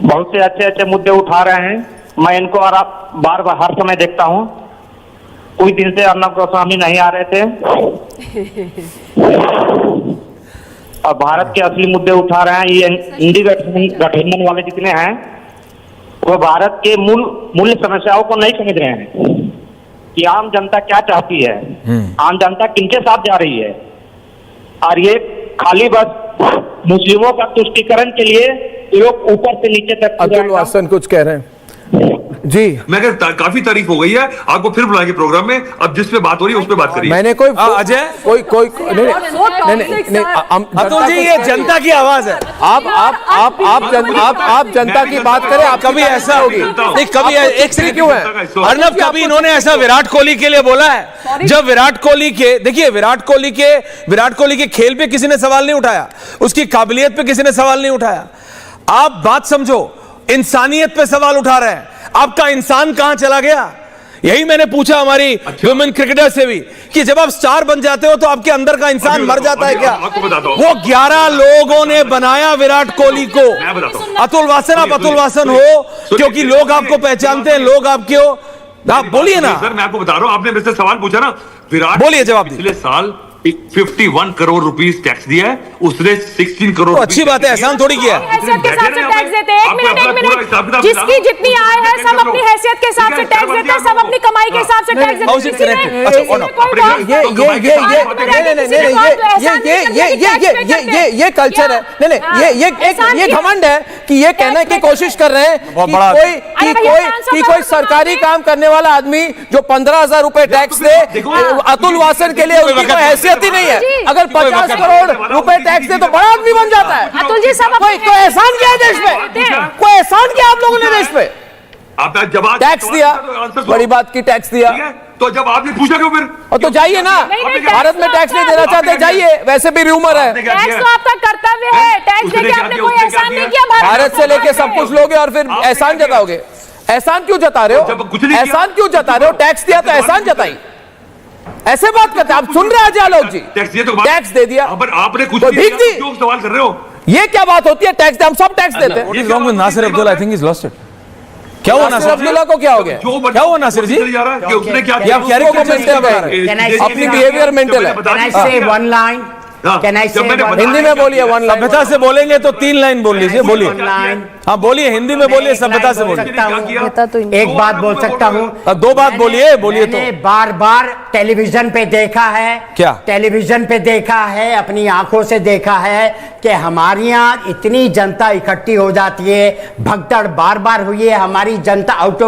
बहुत से अच्छे मुद्दे उठा रहे हैं। मैं इनको और आप बार हर समय देखता हूं। कुछ दिन से अर्नब गोस्वामी नहीं आ रहे थे और भारत के असली मुद्दे उठा रहे हैं। ये इंडी गठबंधन वाले जितने हैं वो भारत के मूल्य समस्याओं को नहीं समझ रहे हैं कि आम जनता क्या चाहती है, आम जनता किनके साथ जा रही है। और ये खाली बस मुस्लिमों का तुष्टीकरण के लिए ये लोग ऊपर से नीचे तक। अतुल वासन कुछ कह रहे हैं जी। मैं काफी तारीफ हो गई है, आपको फिर बुलाएंगे प्रोग्राम में। अब जिस पे बात हो रही है उस पे बात करिए। मैंने कोई अजय कोई नहीं अतुल जी, ये जनता की आवाज है। आप जनता की बात करें। आप कभी ऐसा होगी नहीं, कभी एक सेकंड क्यों है अर्नब, कभी इन्होंने ऐसा विराट कोहली के लिए बोला है? जब विराट कोहली के, देखिए विराट कोहली के खेल पे किसी ने सवाल नहीं उठाया, उसकी काबिलियत पे किसी ने सवाल नहीं उठाया। आप बात समझो, इंसानियत पे सवाल उठा रहे हैं। आपका इंसान कहां चला गया? यही मैंने पूछा हमारी वुमेन क्रिकेटर से भी कि जब आप स्टार बन जाते हो तो आपके अंदर का इंसान मर जाता है क्या? वो 11 लोगों ने बनाया विराट कोहली को। अतुल वासन, आप अतुल वासन हो क्योंकि लोग आपको पहचानते हैं, लोग आपके हो। आप बोलिए ना सर, मैं आपको बता रहा हूं, आपने मेरे से सवाल पूछा ना, विराट बोलिए, जवाब पिछले साल 51 करोड़ रुपीस टैक्स दिया है, उसने 16 करोड़। तो अच्छी बात है, एहसान थोड़ी किया। हैसियत के हिसाब से टैक्स देते हैं। एक मिनट, जिसकी जितनी आय है सब अपनी हैसियत के हिसाब से टैक्स देते हैं, सब अपनी कमाई के हिसाब से टैक्स देते हैं। ये कल्चर है। नहीं, ये घमंड है कि ये कहने की कोशिश कर रहे हैं कि कोई सरकारी काम करने वाला आदमी जो 15,000 रुपए टैक्स दे, अतुल वासन के लिए उनकी कोई हैसियत ही नहीं है। अगर 50 करोड़ रुपए टैक्स दे तो बड़ा आदमी बन जाता है। अतुल जी, सब कोई एहसान किया है देश पे? कोई एहसान किया आप लोगों ने देश पे? आपका जवाब टैक्स दिया, बड़ी बात की टैक्स दिया। तो जब आपने पूछा क्यों फिर? और तो जाइए ना, भारत में टैक्स नहीं देना चाहते जाइए, वैसे भी रूमर है। टैक्स तो आपका कर्तव्य है, टैक्स देके आपने कोई एहसान नहीं किया। भारत से लेके सब कुछ लोगे और फिर एहसान जताओगे। एहसान क्यों जता रहे हो? एहसान क्यों जता रहे हो? टैक्स दिया तो एहसान जताई, ऐसे बात करते हैं आप? सुन रहे हैं अजय आलोक जी? टैक्स दे दिया, आपने कुछ भीख दी, क्यों सवाल कर रहे हो? ये क्या बात होती है? टैक्स हम सब टैक्स देते हैं। Nasir Abdullah, I think is lost it. क्या हुआ नासिर अब्दुल्ला को? क्या हो गया? क्या हुआ नासिर जी? उसने क्या अपनी बिहेवियर मेंटल है। हिंदी में बोलिए, वन लाइन। सभ्यता से बोलेंगे तो 3 लाइन बोल लीजिए। बोलिए, हाँ बोलिए, हिंदी में बोलिए, सभ्यता से बोलिए। एक बात बोल सकता हूँ? 2 बात बोलिए तो। बार बार टेलीविजन पे देखा है। क्या टेलीविजन पे देखा है, अपनी आंखों से देखा है कि हमारे यहाँ इतनी जनता इकट्ठी हो जाती है, भगदड़ बार बार हुई है, हमारी जनता आउट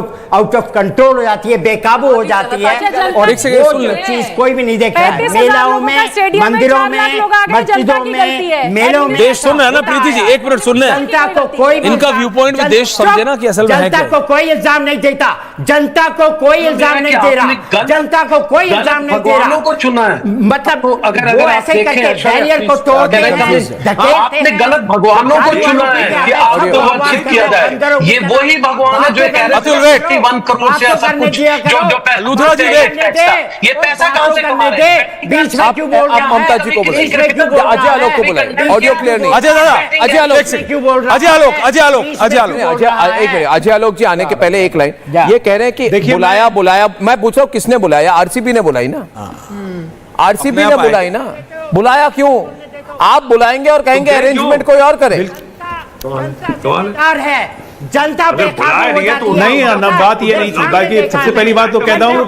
ऑफ कंट्रोल हो जाती है, बेकाबू हो जाती है, और वो चीज कोई भी नहीं देख रहा है। मेलाओं में, मंदिरों में, मस्जिदों में, मेलों में। देश सुन रहे हैं ना प्रीति जी? 1 मिनट सुन रहे हैं? जनता को कोई इनका व्यू पॉइंट में देश समझे ना कि असल में जनता को कोई इल्जाम नहीं देता, जनता को कोई इल्जाम नहीं दे रहा, जनता को कोई इल्जाम नहीं दे रहा। को चुना है, मतलब अगर वो ऐसे करके बैरियर को तोड़ देते, आपने गलत भगवानों को चुना है कि आपको वर्शिप किया जाए। ये वही भगवान है जो कह रहे थे 51 करोड़ से ऐसा कुछ जो लूथरा जी ये पैसा कहां से कमा रहे हैं? बीच में क्यों बोल रहा है? ममता जी को बोला, अजय आलोक को बोला, ऑडियो क्लियर नहीं। अजय दादा, अजय आलोक क्यों बोल रहा है? अजय आलोक जी आने के पहले एक लाइन ये कह रहे हैं कि बुलाया, मैं पूछ रहा हूँ किसने बुलाया? आरसीबी ने बुलाई ना, आरसीबी ने बुलाई ना। बुलाया क्यों? आप बुलाएंगे और कहेंगे अरेंजमेंट कोई और करे। जनता नहीं, बात ये नहीं थी। बाकी सबसे पहली बात तो कहता हूँ,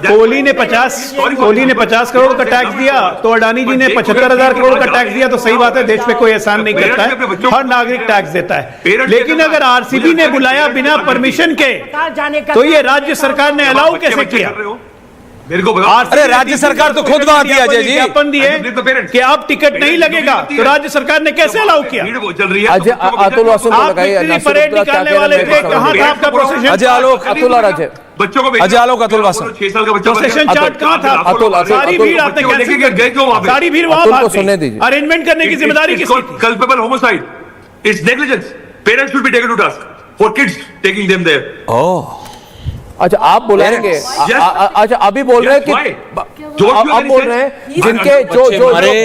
कोहली ने 50 करोड़ का टैक्स दिया तो अडानी जी ने 75,000 करोड़ का टैक्स दिया। तो सही बात है, देश पे कोई एहसान नहीं करता है, हर नागरिक टैक्स देता है। लेकिन अगर आरसीबी ने बुलाया बिना परमिशन के, तो ये राज्य सरकार ने अलाउ कैसे किया? मेरे को अरे राज्य सरकार तो खुद वहां दिया अजय जी, विज्ञापन दिए कि आप टिकट नहीं लगेगा, तो राज्य सरकार ने कैसे अलाउ किया? चल रही है। अतुल वासन को लगाइए, परेड निकालने वाले थे, कहां था आपका प्रोसेशन? अजय आलोक, अतुल और अजय बच्चों को, अजय आलोक, अतुल वासन, 6 साल का बच्चा, प्रोसेशन चार्ट कहां था? सारी भीड़ आपने कैंसिल कर गए क्यों? वहां सारी भीड़ वहां को सुनने दीजिए। अरेंजमेंट करने की जिम्मेदारी किसकी थी? Culpable homicide, it's negligence. Parents should be taken to task for kids taking them there. Oh, अच्छा आप बुलाएंगे? अच्छा अभी बोल रहे हैं कि आप बोल रहे हैं जिनके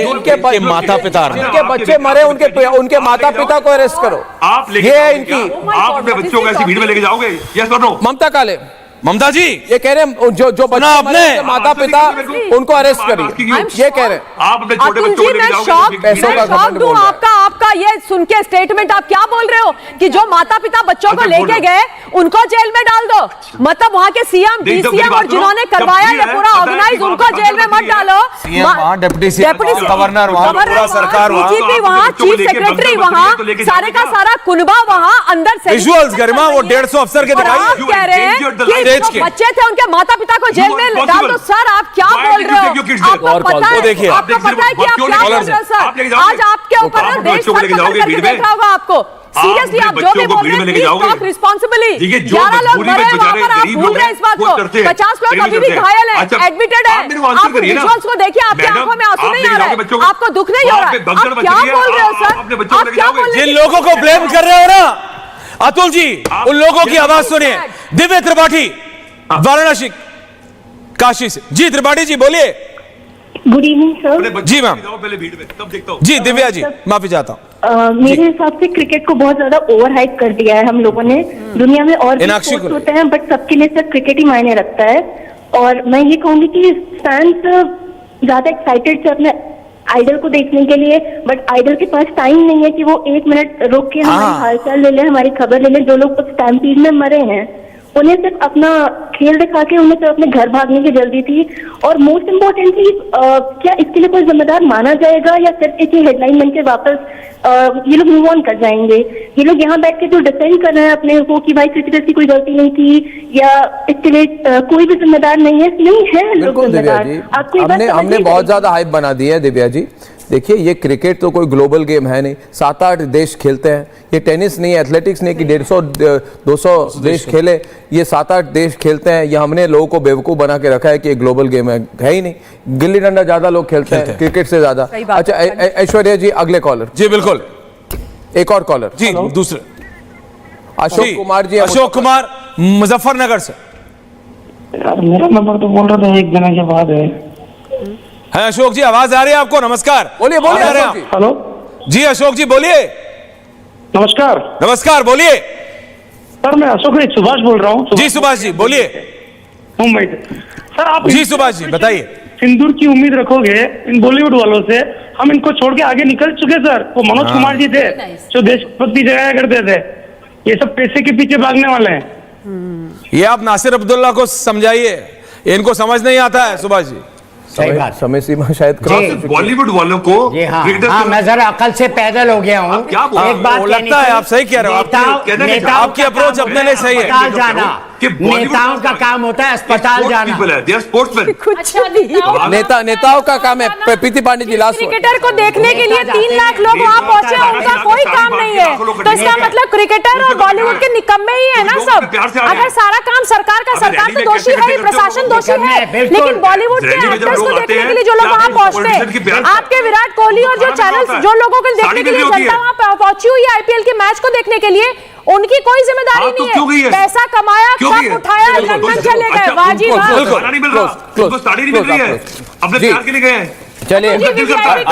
उनके माता पिता, जिनके बच्चे मरे उनके माता पिता को अरेस्ट करो। आप ये है इनकी, आप अपने बच्चों को ऐसी भीड़ में लेके जाओगे? यस और नो? ममता काले, ममता जी ये कह रहे हैं जो बच्चे अपने माता पिता उनको अरेस्ट करिए, ये कह रहे हैं। आप अपने छोटे बच्चों को लेके जाओगे? पैसों का घमंड बोल रहा है। आपका उनका ये सुन के स्टेटमेंट आप क्या बोल रहे हो कि जो माता पिता बच्चों को लेके गए उनको जेल में डाल दो, मतलब वहां के सीएम डीसीएम और जिन्होंने करवाया ये पूरा ऑर्गेनाइज उनको जेल में मत डालो। डिप्टी गवर्नर वहां, पूरा सरकार वहां, डीजीपी वहां, चीफ सेक्रेटरी वहां, सारे का सारा कुनबा वहां, अंदर से विजुअल्स गरिमा वो 150 अफसर के दिखाई आप कह रहे हैं कि जो बच्चे थे उनके माता पिता को जेल में डाल दो। सर आप क्या बोल रहे हो? आपको पता है कि आप क्या बोल रहे हो सर? आज आपके ऊपर देश भर करके देख रहा होगा आपको। सीरियसली आप जो भी बोल रहे हैं प्लीज टॉक रिस्पांसिबली। 11 लोग मरे हैं वहां पर, आप भूल रहे हैं इस बात को। 50 लोग अभी भी घायल हैं, एडमिटेड है। आप विजुअल्स को देखिए, आपकी आंखों में आंसू नहीं आ रहा है, आपको दुख नहीं हो रहा है। आप क्या बोल रहे हो सर? आप क्या बोल रहे हैं? जिन लोगों को ब्लेम कर रहे हो ना अतुल जी, उन लोगों की आवाज सुनिए। दिव्य त्रिपाठी वाराणसी काशी से। जी त्रिपाठी जी बोलिए। Good evening sir. जी मैम। जी दिव्या जी माफी चाहता हूँ। मेरे हिसाब से क्रिकेट को बहुत ज्यादा ओवर हाइप कर दिया है हम लोगों ने। दुनिया में और भी स्पोर्ट्स होते हैं बट सबके लिए सिर्फ क्रिकेट ही मायने रखता है। और मैं ये कहूंगी कि फैंस ज्यादा एक्साइटेड थे अपने आइडल को देखने के लिए, बट आइडल के पास टाइम नहीं है कि वो 1 मिनट रुक के हमारी हालचाल ले ले, हमारी खबर ले ले। जो लोग उस स्टैम्पीड में मरे हैं उन्हें सिर्फ अपना खेल दिखा के उन्हें सिर्फ अपने घर भागने की जल्दी थी। और मोस्ट इम्पोर्टेंटली क्या इसके लिए कोई जिम्मेदार माना जाएगा या सिर्फ एक हेडलाइन बन के वापस ये लोग मूव ऑन कर जाएंगे? ये लोग यहाँ बैठ के जो डिफेंड कर रहे हैं अपने को कि भाई क्रिकेटर्स की कोई गलती नहीं थी या इसके लिए कोई भी जिम्मेदार नहीं है, नहीं है लोग जिम्मेदार। आपको हमने बहुत ज्यादा हाइप बना दी है दिव्या जी। देखिए ये क्रिकेट तो कोई ग्लोबल गेम है नहीं, 7-8 देश खेलते हैं। ये टेनिस नहीं है, एथलेटिक्स नहीं कि 150-200 देश खेले, ये 7-8 देश खेलते हैं। ये हमने लोगों को बेवकूफ बना के रखा है कि ये ग्लोबल गेम है ही नहीं। गिल्ली डंडा ज्यादा लोग खेलते हैं क्रिकेट से ज्यादा। अच्छा ऐश्वर्या जी अगले कॉलर। जी बिल्कुल, एक और कॉलर जी दूसरे अशोक कुमार जी। अशोक कुमार मुजफ्फरनगर से। मेरा नंबर तो बोल रहा था 1 दिन के बाद है अशोक जी, आवाज आ रही है आपको? नमस्कार। बोलिए बोलिए। हेलो जी अशोक जी बोलिए। नमस्कार। नमस्कार बोलिए। सर मैं अशोक नहीं सुभाष बोल रहा हूँ। जी सुभाष जी बोलिए। मुंबई से। सर आप जी सुभाष जी बताइए। सिंदूर की उम्मीद रखोगे इन बॉलीवुड वालों से? हम इनको छोड़ के आगे निकल चुके सर। वो मनोज कुमार जी थे जो देशभक्ति जगाया करते थे। ये सब पैसे के पीछे भागने वाले हैं। ये आप नासिर अब्दुल्ला को समझाइए, इनको समझ नहीं आता है। सुभाष जी सही बात। समय सीमा शायद बॉलीवुड वालों को मैं जरा अकल से पैदल हो गया हूँ। एक बात लगता है आप सही कह रहे हो, आपकी अप्रोच अपने लिए सही है। जाना नेताओं का काम होता है अस्पताल जाना। नेताओं का काम है। प्रीति पांडे जी लास्ट। क्रिकेटर को देखने के लिए 3 लाख लोग वहाँ पहुंचे, उनका कोई काम नहीं है। तो इसका मतलब क्रिकेटर और बॉलीवुड के निकम्मे ही है ना सब। अगर सारा काम सरकार का, सरकार तो दोषी है, प्रशासन दोषी है, लेकिन बॉलीवुड के एक्टर्स को देखने के लिए जो लोग वहाँ पहुंचते हैं, आपके विराट कोहली और जो चैनल जो लोगों को देखने के लिए जनता वहाँ पहुंची हुई है आईपीएल के मैच को देखने के लिए, उनकी कोई जिम्मेदारी नहीं है। पैसा कमाया, कप उठाया, लंदन चले गए। वाह जी वाह। अपने प्यार के लिए गए हैं। चलिए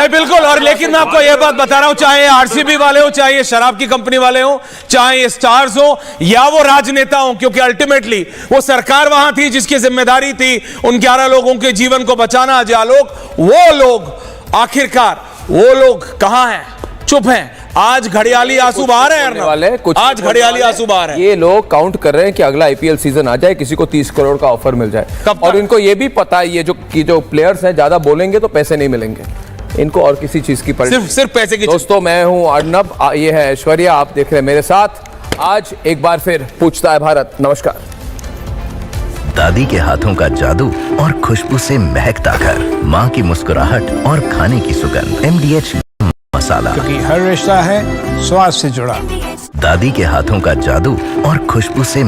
बिल्कुल। और लेकिन मैं आपको यह बात बता रहा हूं, चाहे आरसीबी वाले हो, चाहे शराब की कंपनी वाले हो, चाहे स्टार्स हो या वो राजनेता हो, क्योंकि अल्टीमेटली वो सरकार वहां थी जिसकी जिम्मेदारी थी उन 11 लोगों के जीवन को बचाना। वो लोग आखिरकार वो लोग कहां हैं? चुप हैं। आज घड़ियाली आंसू बहा रहे हैं वाले कुछ। आज घड़ियाली आंसू बहा रहे हैं। ये लोग काउंट कर रहे हैं कि अगला आईपीएल सीजन आ जाए, किसी को 30 करोड़ का ऑफर मिल जाए। और इनको ये भी पता है ये जो प्लेयर्स हैं ज्यादा बोलेंगे तो पैसे नहीं मिलेंगे इनको, और किसी चीज की सिर्फ पैसे की। दोस्तों मैं हूं अर्नब, ये है ऐश्वर्या, आप देख रहे हैं मेरे साथ। आज एक बार फिर पूछता है भारत। नमस्कार। दादी के हाथों का जादू और खुशबू से महकता घर, माँ की मुस्कुराहट और खाने की सुगंध। MDH मसाला, क्योंकि हर रिश्ता है स्वाद से जुड़ा। दादी के हाथों का जादू और खुशबू से